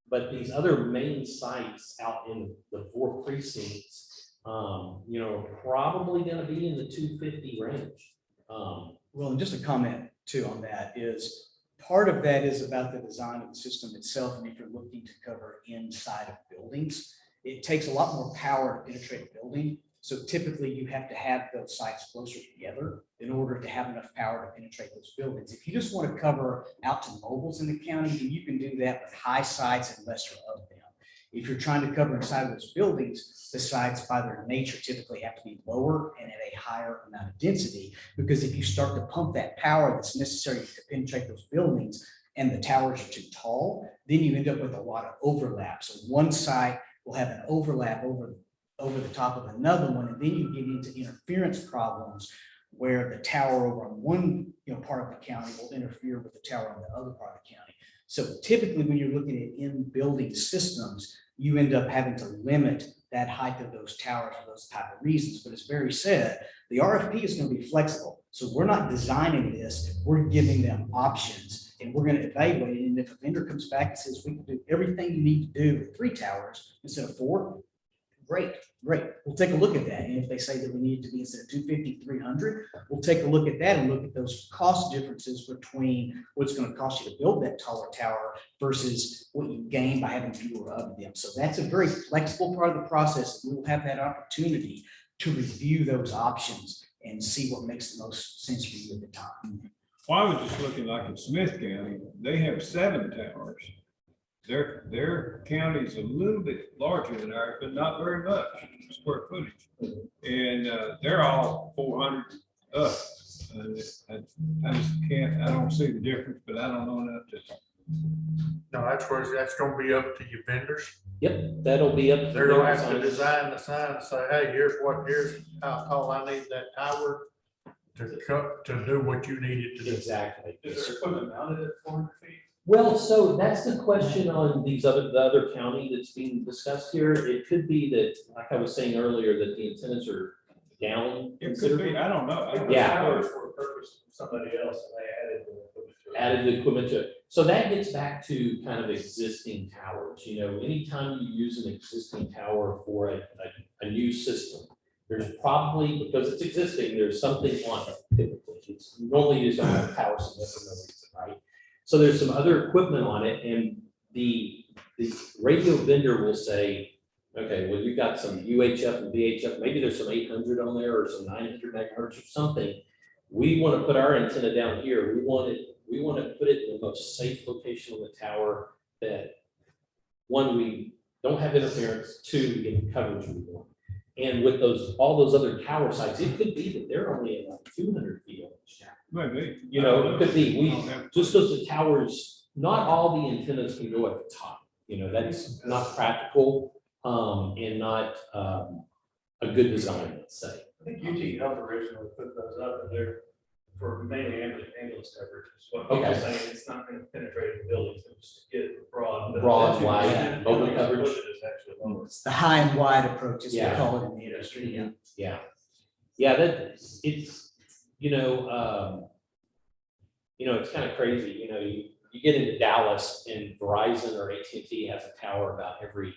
But these other main sites out in the 4 precincts, probably going to be in the 250 range. Well, and just a comment too on that is, part of that is about the design of the system itself. And if you're looking to cover inside of buildings, it takes a lot more power to penetrate a building So typically you have to have those sites closer together in order to have enough power to penetrate those buildings. If you just want to cover out to mobiles in the county, then you can do that with high sites and lesser of them. If you're trying to cover inside of those buildings, the sites by their nature typically have to be lower and at a higher amount of density, because if you start to pump that power that's necessary to penetrate those buildings and the towers are too tall, then you end up with a lot of overlap. So one site will have an overlap over the top of another one, and then you get into interference problems where the tower over on one part of the county will interfere with the tower on the other part of the county. So typically when you're looking at in-building systems, you end up having to limit that height of those towers for those type of reasons. But as Barry said, the RFP is going to be flexible. So we're not designing this, we're giving them options, and we're going to evaluate it. And if a vendor comes back and says, we can do everything you need to do with 3 towers instead of 4, great. We'll take a look at that. And if they say that we need it to be instead of 250, 300, we'll take a look at that and look at those cost differences between what's going to cost you to build that taller tower versus what you gain by having fewer of them. So that's a very flexible part of the process. We will have that opportunity to review those options and see what makes the most sense for you at the time. Well, I was just looking like in Smith County, they have 7 towers. Their county is a little bit larger than ours, but not very much square footage. And they're all 400 up. I just can't, I don't see the difference, but I don't know enough to. No, that's gonna be up to your vendors. Yep, that'll be up. to They're gonna their have to design. design the sign and say, hey, here's how tall I need that tower to do what you need it to do. Exactly. Is there equipment mounted at 400 feet? Well, so that's the question on the other county that's being discussed here. It could be that, like I was saying earlier, that the antennas are down. It could be, I don't know. Yeah. Towers were purchased from somebody else and they added the equipment to it. Added the equipment to it. So that gets back to kind of existing towers. Anytime you use an existing tower for a new system, there's probably, because it's existing, there's something on it typically. It's normally used on a tower system for no reason, right? So there's some other equipment on it, and the radio vendor will say, okay, well, you've got some UHF and VHF, maybe there's some 800 on there or some 900 megahertz or something. We want to put our antenna down here. We want to put it in the most safe location on the tower that, 1, we don't have interference, 2, we get the coverage we want. And with all those other tower sites, it could be that they're only about 200 feet on each tower. Maybe. It could be, just because the towers, not all the antennas can go at the top, that's not practical, and not, a good design, let's say. I think UT Health originally put those up, but they're for mainly ambulance coverage. Is what people Okay. saying, it's not going to penetrate the buildings, it's get broad. Broad, That's wide, usually- mobile the coverage. budget is actually lower. It's the high and wide approach, as we Yeah. call it in the industry. Yeah. Yeah, it's, it's kind of crazy, you get into Dallas and Verizon or AT&T has a tower about every,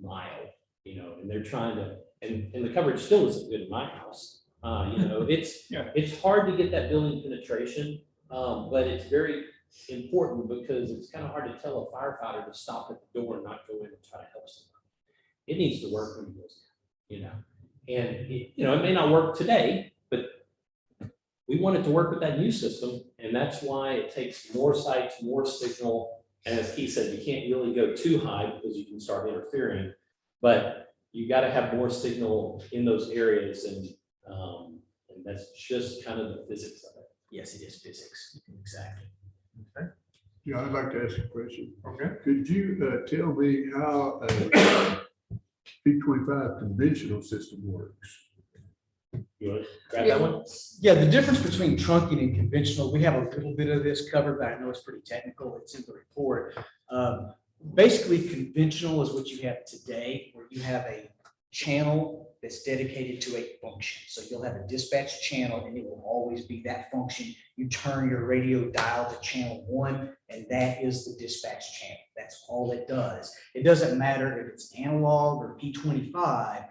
mile, and they're trying to, and the coverage still isn't good in my house. It's hard to get that building penetration, but it's very important because it's kind of hard to tell a firefighter to stop at the door and not go in and try to help somebody. It needs to work when he goes down, and it may not work today, but we want it to work with that new system, and that's why it takes more sites, more signal. And as Keith said, you can't really go too high because you can start interfering, but you got to have more signal in those areas, and that's just kind of the physics of it. Yes, it is physics. Exactly. Yeah, I'd like to ask a question. Okay. Could you tell me how a P25 conventional system works? You want to grab that one? Yeah, the difference between trunking and conventional, we have a little bit of this covered, but I know it's pretty technical. It's in the report. Basically, conventional is what you have today, where you have a channel that's dedicated to a function. So you'll have a dispatch channel, and it will always be that function. You turn your radio dial to channel 1, and that is the dispatch channel. That's all it does. It doesn't matter if it's analog or P25.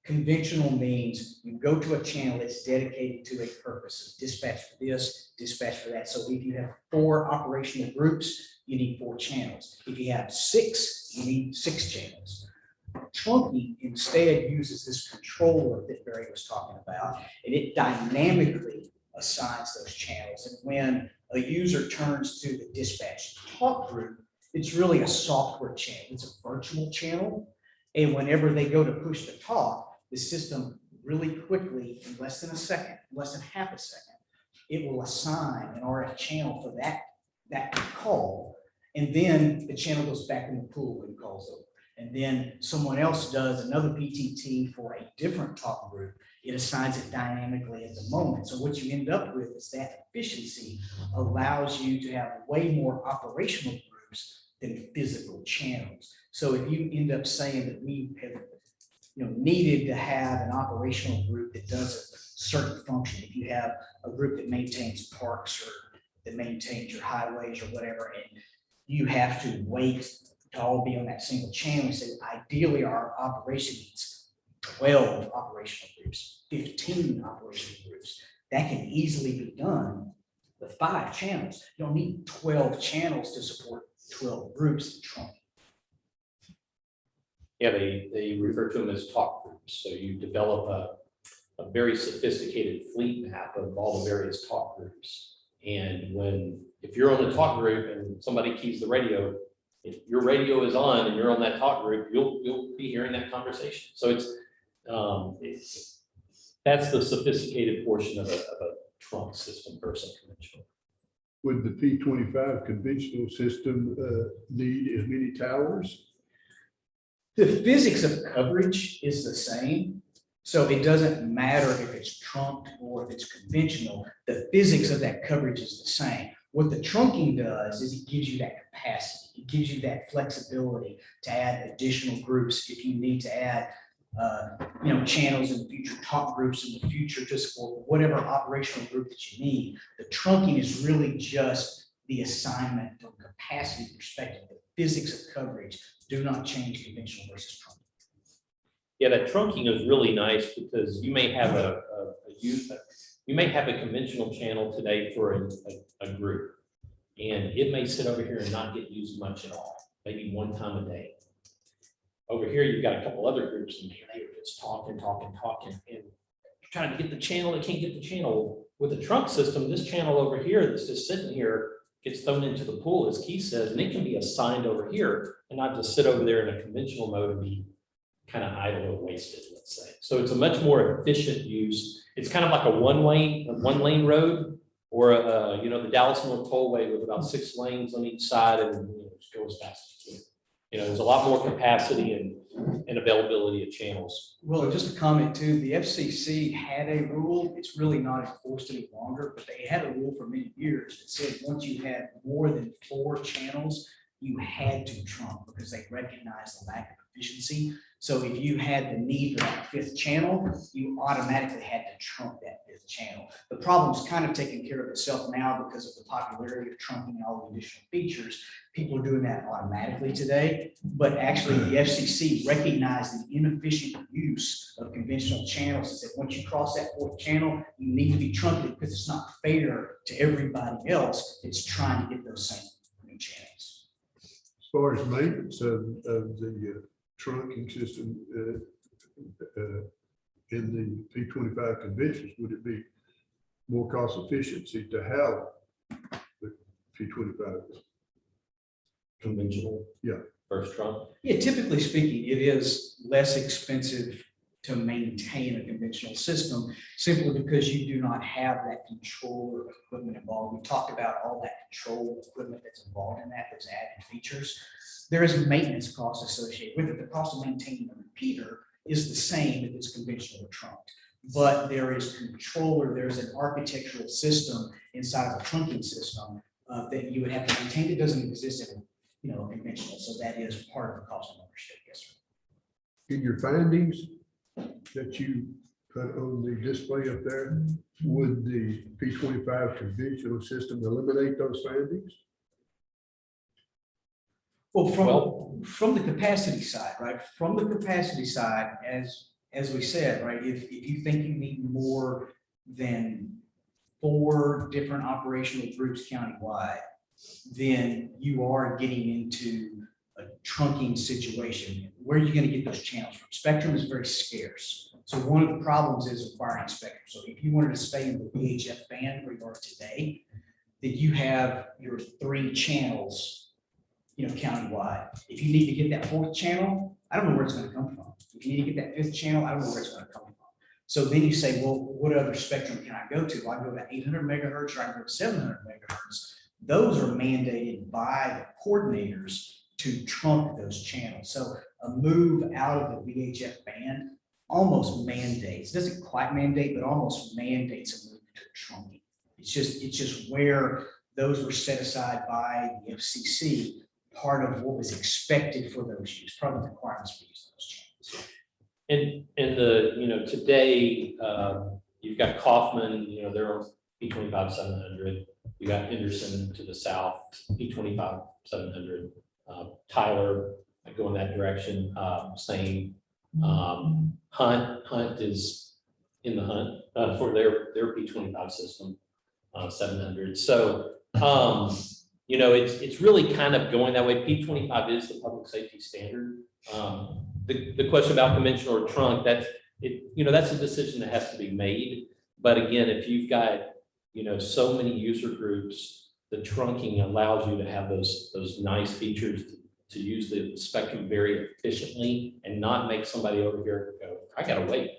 Conventional means you go to a channel that's dedicated to a purpose. So dispatch for this, dispatch for that. So if you have 4 operational groups, you need 4 channels. If you have 6, you need 6 channels. Trunking instead uses this controller that Barry was talking about, and it dynamically assigns those channels. And when a user turns to the dispatch talk group, it's really a software channel. It's a virtual channel. And whenever they go to push the talk, the system really quickly, in less than a second, less than half a second, it will assign an RF channel for that call. And then the channel goes back in the pool and calls over. And then someone else does another PTT for a different talk group. It assigns it dynamically at the moment. So what you end up with is that efficiency allows you to have way more operational groups than physical channels. So if you end up saying that we have needed to have an operational group that does a certain function, if you have a group that maintains parks or that maintains your highways or whatever, and you have to wait to all be on that single channel, so ideally our operation needs 12 operational groups, 15 operational groups. That can easily be done with 5 channels. You don't need 12 channels to support 12 groups in trunk. Yeah, they refer to them as talk groups. So you develop a very sophisticated fleet map of all the various talk groups. And if you're on the talk group and somebody keys the radio, if your radio is on and you're on that talk group, you'll be hearing that conversation. So that's the sophisticated portion of a trunk system versus conventional. Would the P25 conventional system need as many towers? The physics of coverage is the same. So it doesn't matter if it's trunked or if it's conventional, the physics of that coverage is the same. What the trunking does is it gives you that capacity. It gives you that flexibility to add additional groups if you need to add channels in the future, talk groups in the future, just for whatever operational group that you need. The trunking is really just the assignment from capacity perspective. The physics of coverage do not change conventional versus trunking. Yeah, that trunking is really nice because you may have you may have a conventional channel today for a group, and it may sit over here and not get used much at all, maybe one time a day. Over here, you've got a couple other groups in here. They are just talking, and trying to get the channel. They can't get the channel. With the trunk system, this channel over here that's just sitting here gets thrown into the pool, as Keith says, and it can be assigned over here and not just sit over there in a conventional mode and be kind of idle or wasted, let's say. So it's a much more efficient use. It's kind of like a one lane road, or the Dallas North Tollway with about 6 lanes on each side, and just go as fast as you can. There's a lot more capacity and availability of channels. Well, just a comment too, the FCC had a rule, it's really not enforced any longer, but they had a rule for many years that said once you had more than 4 channels, you had to trunk because they recognized the lack of efficiency. So if you had the need for that 5th channel, you automatically had to trunk that 5th channel. The problem's kind of taking care of itself now because of the popularity of trunking and all the additional features. People are doing that automatically today, but actually the FCC recognized the inefficient use of conventional channels and said, once you cross that 4th channel, you need to be truncated because it's not fair to everybody else that's trying to get those same new channels. As far as maintenance of the trunking system in the P25 conventions, would it be more cost efficiency to have the P25? Conventional. Yeah. First trunk. Yeah, typically speaking, it is less expensive to maintain a conventional system simply because you do not have that controller equipment involved. We talked about all that control equipment that's involved in that, those added features. There is a maintenance cost associated with it. The cost of maintaining a repeater is the same if it's conventional or trunked, but there is controller, there's an architectural system inside of a trunking system that you would have to maintain. It doesn't exist in conventional, so that is part of the cost of ownership. Yes, sir. In your findings that you put on the display up there, would the P25 conventional system eliminate those findings? Well, from the capacity side, right? From the capacity side, as we said, right? If you think you need more than 4 different operational groups countywide, then you are getting into a trunking situation, where are you gonna get those channels from? Spectrum is very scarce. So one of the problems is acquiring spectrum. So if you wanted to stay in the VHF band where you are today, that you have your 3 channels, countywide. If you need to get that 4th channel, I don't know where it's gonna come from. If you need to get that 5th channel, I don't know where it's gonna come from. So then you say, well, what other spectrum can I go to? Well, I can go to 800 megahertz or I can go to 700 megahertz. Those are mandated by the coordinators to trunk those channels. So a move out of the VHF band almost mandates, doesn't quite mandate, but almost mandates a move to trunking. It's just where those were set aside by the FCC, part of what was expected for those use, part of the requirements for use of those channels. And the, today, you've got Kaufman, they're on P25 700. You got Henderson to the south, P25 700. Tyler, I go in that direction, same. Hunt is in the Hunt for their P25 system, 700. So, it's really kind of going that way. P25 is the public safety standard. The question about conventional or trunk, that's a decision that has to be made. But again, if you've got, so many user groups, the trunking allows you to have those nice features to use the spectrum very efficiently and not make somebody over here go, I gotta wait.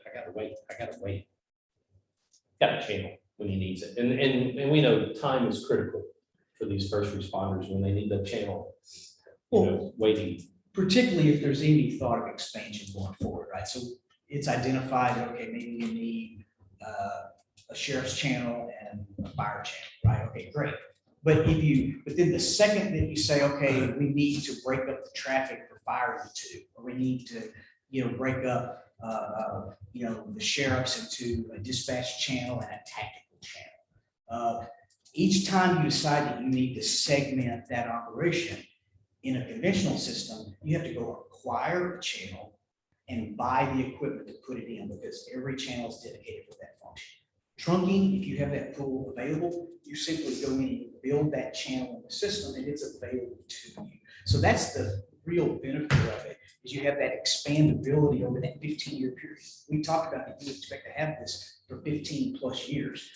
Got a channel when he needs it. And we know time is critical for these first responders when they need the channel, waiting. Particularly if there's any thought of expansion going forward, right? So it's identified, okay, maybe you need a sheriff's channel and a fire channel, right? Okay, great. But then the second that you say, okay, we need to break up the traffic for fire into 2, or we need to, break up, the sheriffs into a dispatch channel and a tactical channel. Each time you decide that you need to segment that operation in a conventional system, you have to go acquire a channel and buy the equipment to put it in, because every channel is dedicated for that function. Trunking, if you have that tool available, you simply go in and build that channel in the system and it's available to you. So that's the real benefit of it, is you have that expandability over that 15-year period. We talked about that you expect to have this for 15 plus years.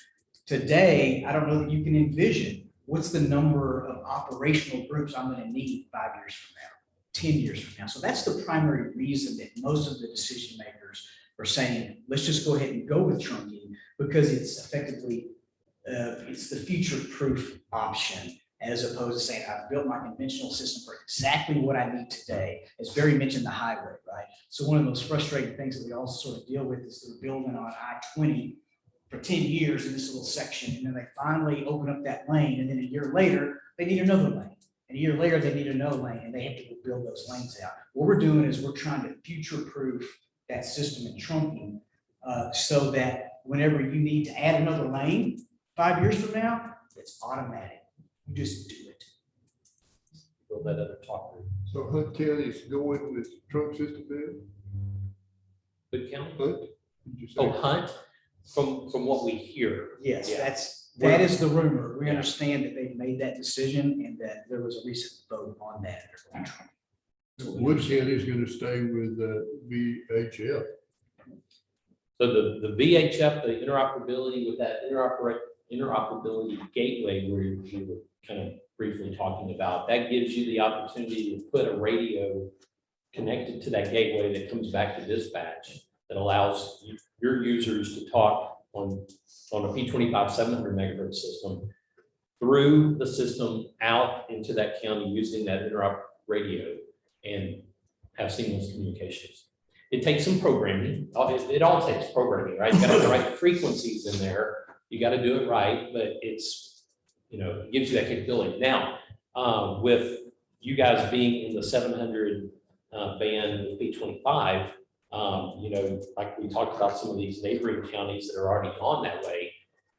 Today, I don't know that you can envision what's the number of operational groups I'm going to need 5 years from now, 10 years from now. So that's the primary reason that most of the decision makers are saying, let's just go ahead and go with trunking, because it's effectively, it's the future-proof option, as opposed to saying, I've built my conventional system for exactly what I need today. As Barry mentioned, the highway, right? So one of those frustrating things that we all sort of deal with is they're building on I-20 for 10 years in this little section, and then they finally open up that lane, and then a year later, they need another lane. And a year later, they need another lane, and they have to build those lanes out. What we're doing is we're trying to future-proof that system in trunking, so that whenever you need to add another lane 5 years from now, it's automatic. You just do it. Build that other talk group. So Hunt County is going with trunk system then? Good count? Hunt? Did you say? Oh, Hunt, from what we hear. Yes, Yeah. that is the rumor. We understand that they've made that decision and that there was a recent vote on that. Wood County is going to stay with VHF. So the VHF, the interoperability with that interoperability gateway where you were kind of briefly talking about, that gives you the opportunity to put a radio connected to that gateway that comes back to dispatch, that allows your users to talk on a P25 700 megahertz system through the system out into that county using that interop radio and have seamless communications. It takes some programming. It all takes programming, right? You got to have the right frequencies in there. You got to do it right, but it's, it gives you that capability. Now, with you guys being in the 700 band with P25, like we talked about some of these neighboring counties that are already on that way,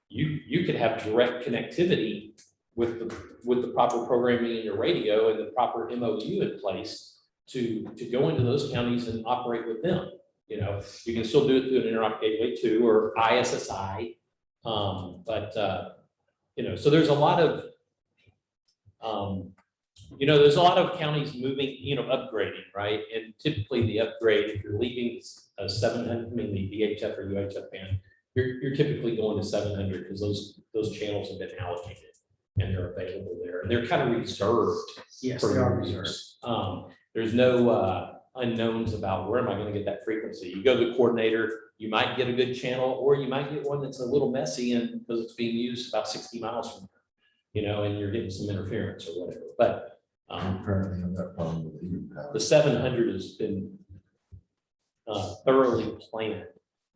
you could have direct connectivity with the proper programming in your radio and the proper MOU in place to go into those counties and operate with them. You can still do it through an interop gateway too, or ISSI. So there's a lot of You know, there's a lot of counties moving, upgrading, right? And typically the upgrade, if you're leaving a 700, the VHF or UHF band, you're typically going to 700 because those channels have been allocated and they're available there. And they're kind of reserved. Yes, for they are your reserved. use. There's no unknowns about where am I going to get that frequency. You go to the coordinator, you might get a good channel, or you might get one that's a little messy and because it's being used about 60 miles from there, and you're getting some interference or whatever. But Apparently have that problem with even the 700 has been thoroughly planned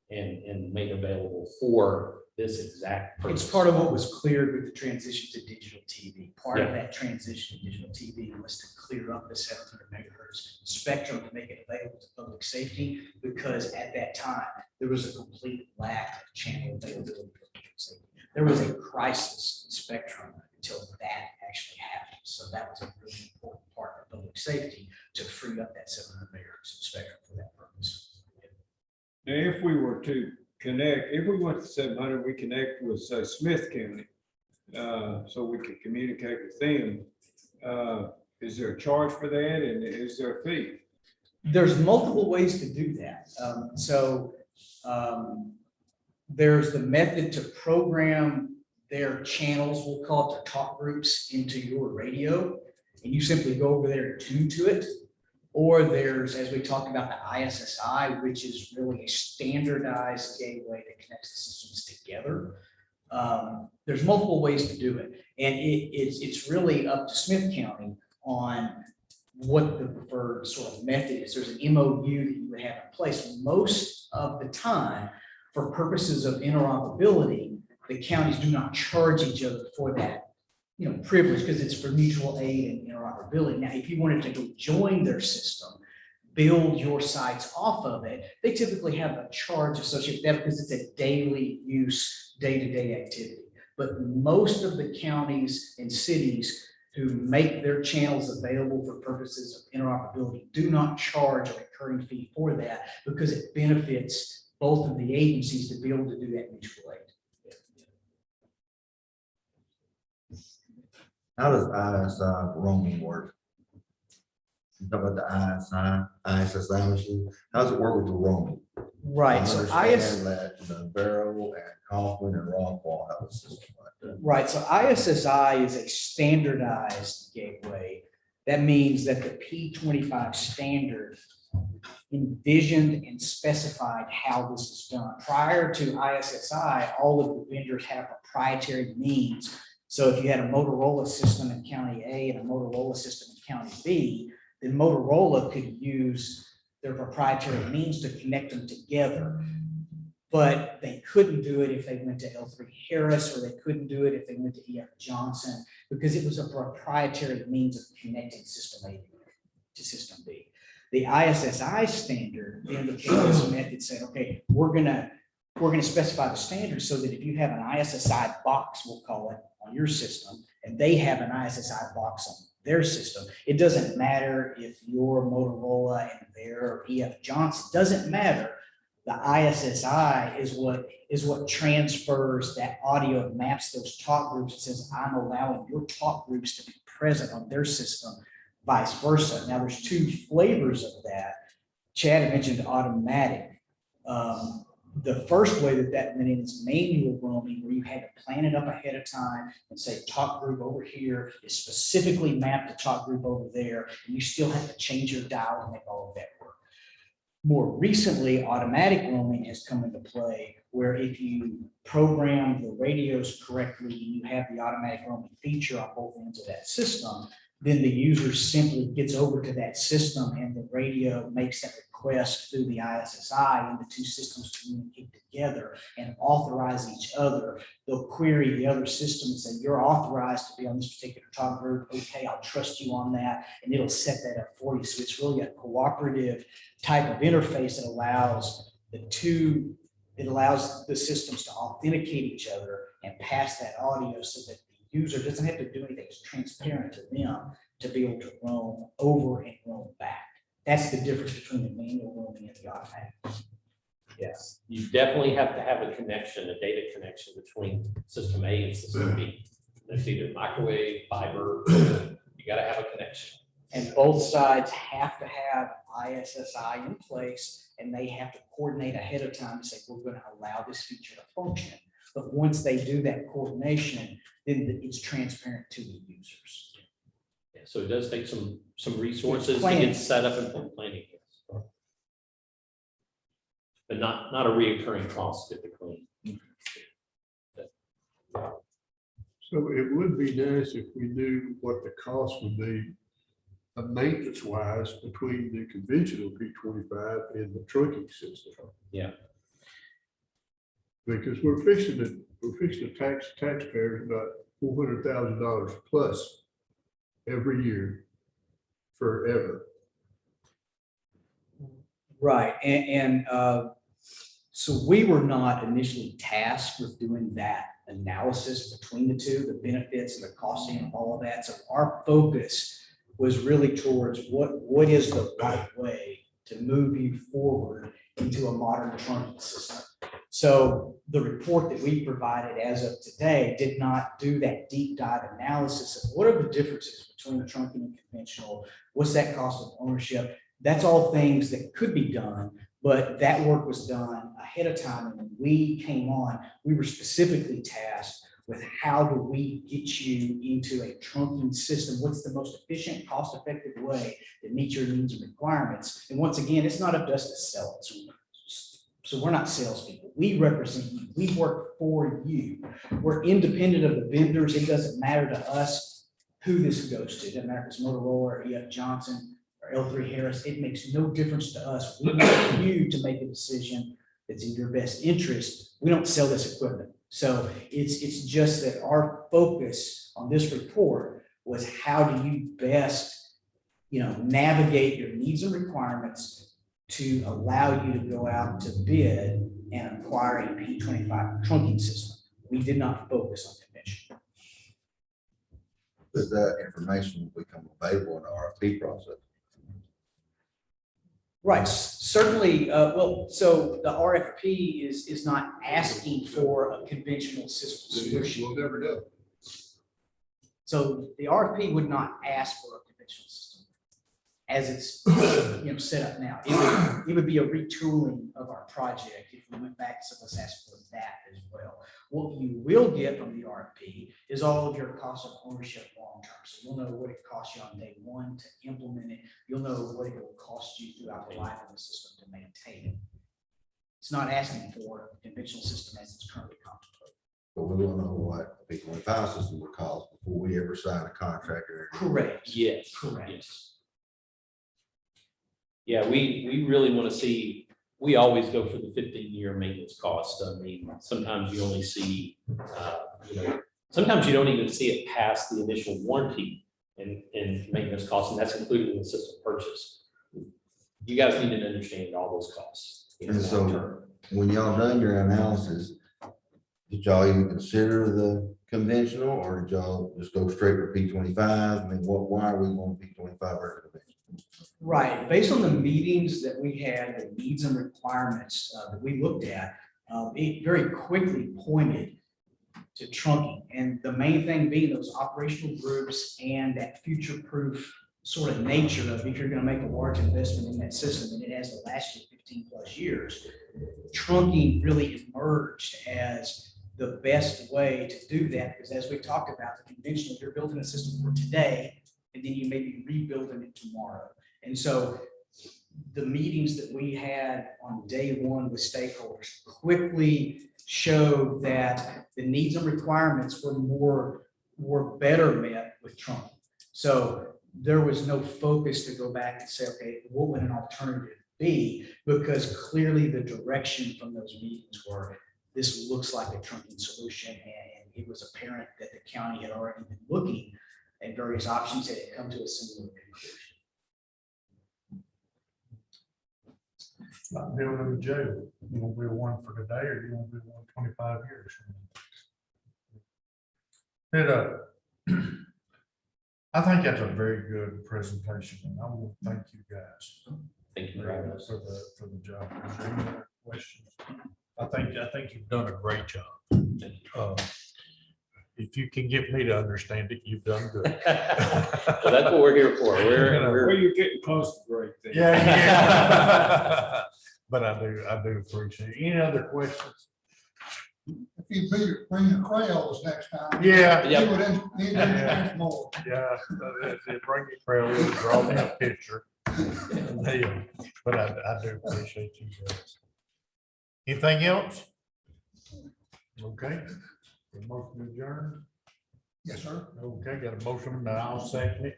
and made available for this exact purpose. It's part of what was cleared with the transition to digital TV. Part of Yeah. that transition to digital TV was to clear up the 700 megahertz spectrum to make it available to public safety, because at that time, there was a complete lack of channel availability for public safety. There was a crisis in spectrum until that actually happened. So that was a really important part of public safety to free up that 700 megahertz spectrum for that purpose. Now, if we were to connect, if we went to 700, we connect with, say, Smith County, so we could communicate with them. Is there a charge for that, and is there a fee? There's multiple ways to do that. There's the method to program their channels, we'll call it their talk groups, into your radio, and you simply go over there and tune to it. Or there's, as we talked about, the ISSI, which is really a standardized gateway that connects the systems together. There's multiple ways to do it. And it's really up to Smith County on what the preferred sort of method is. There's an MOU that you would have in place. Most of the time, for purposes of interoperability, the counties do not charge each other for that privilege, because it's for mutual aid and interoperability. Now, if you wanted to go join their system, build your sites off of it, they typically have a charge associated with that because it's a daily use, day-to-day activity. But most of the counties and cities who make their channels available for purposes of interoperability do not charge a recurring fee for that, because it benefits both of the agencies to be able to do that mutual aid. How does ISI roaming work? You talk about the ISSI machine. How does it work with the roaming? Right, I so understand that the Barrow and Kaufman and Rockwall have a system like that. Right, so ISSI is a standardized gateway. That means that the P25 standard envisioned and specified how this is done. Prior to ISSI, all of the vendors had proprietary means. So if you had a Motorola system in County A and a Motorola system in County B, then Motorola could use their proprietary means to connect them together. But they couldn't do it if they went to L3 Harris, or they couldn't do it if they went to EF Johnson, because it was a proprietary means of connecting system A to system B. The ISSI standard indicated this method said, okay, we're gonna specify the standard so that if you have an ISSI box, we'll call it, on your system, and they have an ISSI box on their system, it doesn't matter if you're Motorola and they're EF Johnson, doesn't matter. The ISSI is what transfers that audio and maps those talk groups. It says, I'm allowing your talk groups to be present on their system, vice versa. Now, there's two flavors of that. Chad had mentioned automatic. The first way that went in is manual roaming, where you had to plan it up ahead of time and say talk group over here is specifically mapped to talk group over there, and you still have to change your dial to make all of that work. More recently, automatic roaming has come into play, where if you program the radios correctly, you have the automatic roaming feature on both ends of that system, then the user simply gets over to that system and the radio makes that request through the ISSI, and the two systems communicate together and authorize each other. They'll query the other system and say, you're authorized to be on this particular talk group. Okay, I'll trust you on that. And it'll set that up for you. So it's really a cooperative type of interface that allows the systems to authenticate each other and pass that audio so that the user doesn't have to do anything. It's transparent to them to be able to roam over and roam back. That's the difference between the manual roaming and the automatic. Yes, you definitely have to have a connection, a data connection between system A and system B. It's either microwave, fiber, you gotta have a connection. And both sides have to have ISSI in place, and they have to coordinate ahead of time to say, we're gonna allow this feature to function. But once they do that coordination, then it's transparent to the users. Yeah, so it does take some resources to Planning. get set up and planning. But not a reoccurring cost typically. So it would be nice if we knew what the cost would be, maintenance wise, between the conventional P25 and the trunking system. Yeah. Because we're fixing to tax taxpayers about $400,000 plus every year forever. Right, and so we were not initially tasked with doing that analysis between the two, the benefits and the costing of all of that. So our focus was really towards what is the right way to move you forward into a modern trunking system. So the report that we provided as of today did not do that deep dive analysis of what are the differences between the trunking and conventional, what's that cost of ownership. That's all things that could be done, but that work was done ahead of time. And when we came on, we were specifically tasked with how do we get you into a trunking system? What's the most efficient, cost-effective way that meets your needs and requirements? And once again, it's not up to us to sell it. So we're not salespeople. We represent you. We work for you. We're independent of the vendors. It doesn't matter to us who this goes to. It doesn't matter if it's Motorola or EF Johnson or L3 Harris. It makes no difference to us. We want you to make a decision that's in your best interest. We don't sell this equipment. So it's just that our focus on this report was how do you best, navigate your needs and requirements to allow you to go out to bid and acquire a P25 trunking system. We did not focus on convention. Does that information become available in the RFP process? Right, certainly. So the RFP is not asking for a conventional system solution. We'll never know. So the RFP would not ask for a conventional system as it's set up now. It would be a retooling of our project if we went back to let's ask for that as well. What you will get from the RFP is all of your cost of ownership long term. So you'll know what it costs you on day one to implement it. You'll know what it will cost you throughout the life of the system to maintain it. It's not asking for a conventional system as it's currently contemplated. But we will know what the P25 system would cost before we ever sign a contract or anything. Correct. Yes. Correct. Yes. Yeah, we really want to see, we always go for the 15-year maintenance cost. I mean, sometimes you only see, sometimes you don't even see it past the initial warranty and maintenance costs, and that's included in the system purchase. You guys need to understand all those costs. And so when y'all done your analysis, did y'all even consider the conventional, or did y'all just go straight for P25? I mean, why are we going P25 versus conventional? Right, based on the meetings that we had, the needs and requirements that we looked at, it very quickly pointed to trunking. And the main thing being those operational groups and that future-proof sort of nature of if you're going to make a large investment in that system, and it has to last you 15 plus years, trunking really emerged as the best way to do that. Because as we talked about, the conventional, you're building a system for today, and then you may be rebuilding it tomorrow. And so the meetings that we had on day one with stakeholders quickly showed that the needs and requirements were better met with trunking. So there was no focus to go back and say, okay, what would an alternative be? Because clearly the direction from those meetings were, this looks like a trunking solution. And it was apparent that the county had already been looking at various options that had come to a similar conclusion. Like building a jail, you want to build one for today, or you want to build one 25 years from now? I think that's a very good presentation, and I want to thank you guys Thank you for having us. for the job. Is there any other questions? I think you've done a great job. If if you can get me to understand it, you've done good. So that's what we're here for. Well, We're, you're getting close to great things. Yeah. But I do appreciate it. Any other questions? If you bring your crayons next time. Yeah. He would, he'd understand more. Yeah, bring your trail, draw me a picture. Yeah, but I do appreciate you guys. Anything else? Okay. The motion adjourned. Yes, sir. Okay, got a motion, and I'll second it.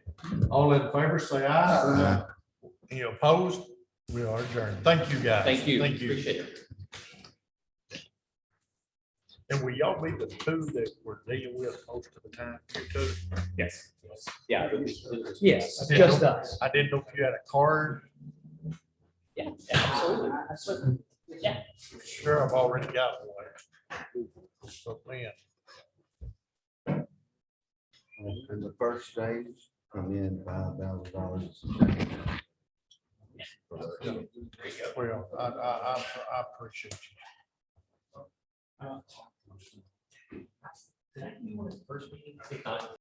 All in favor, say aye. Any opposed? We are adjourned. Thank you, guys. thank you. Thank you. Appreciate it. And will y'all be the two that we're dealing with most of the time? You two? Yes. Yeah. Yes, I didn't just know- us. I didn't know if you had a card. Yeah, absolutely. Sure, I've already got one. So, man, And the first stage, come in $5,000. well, I appreciate you. First meeting.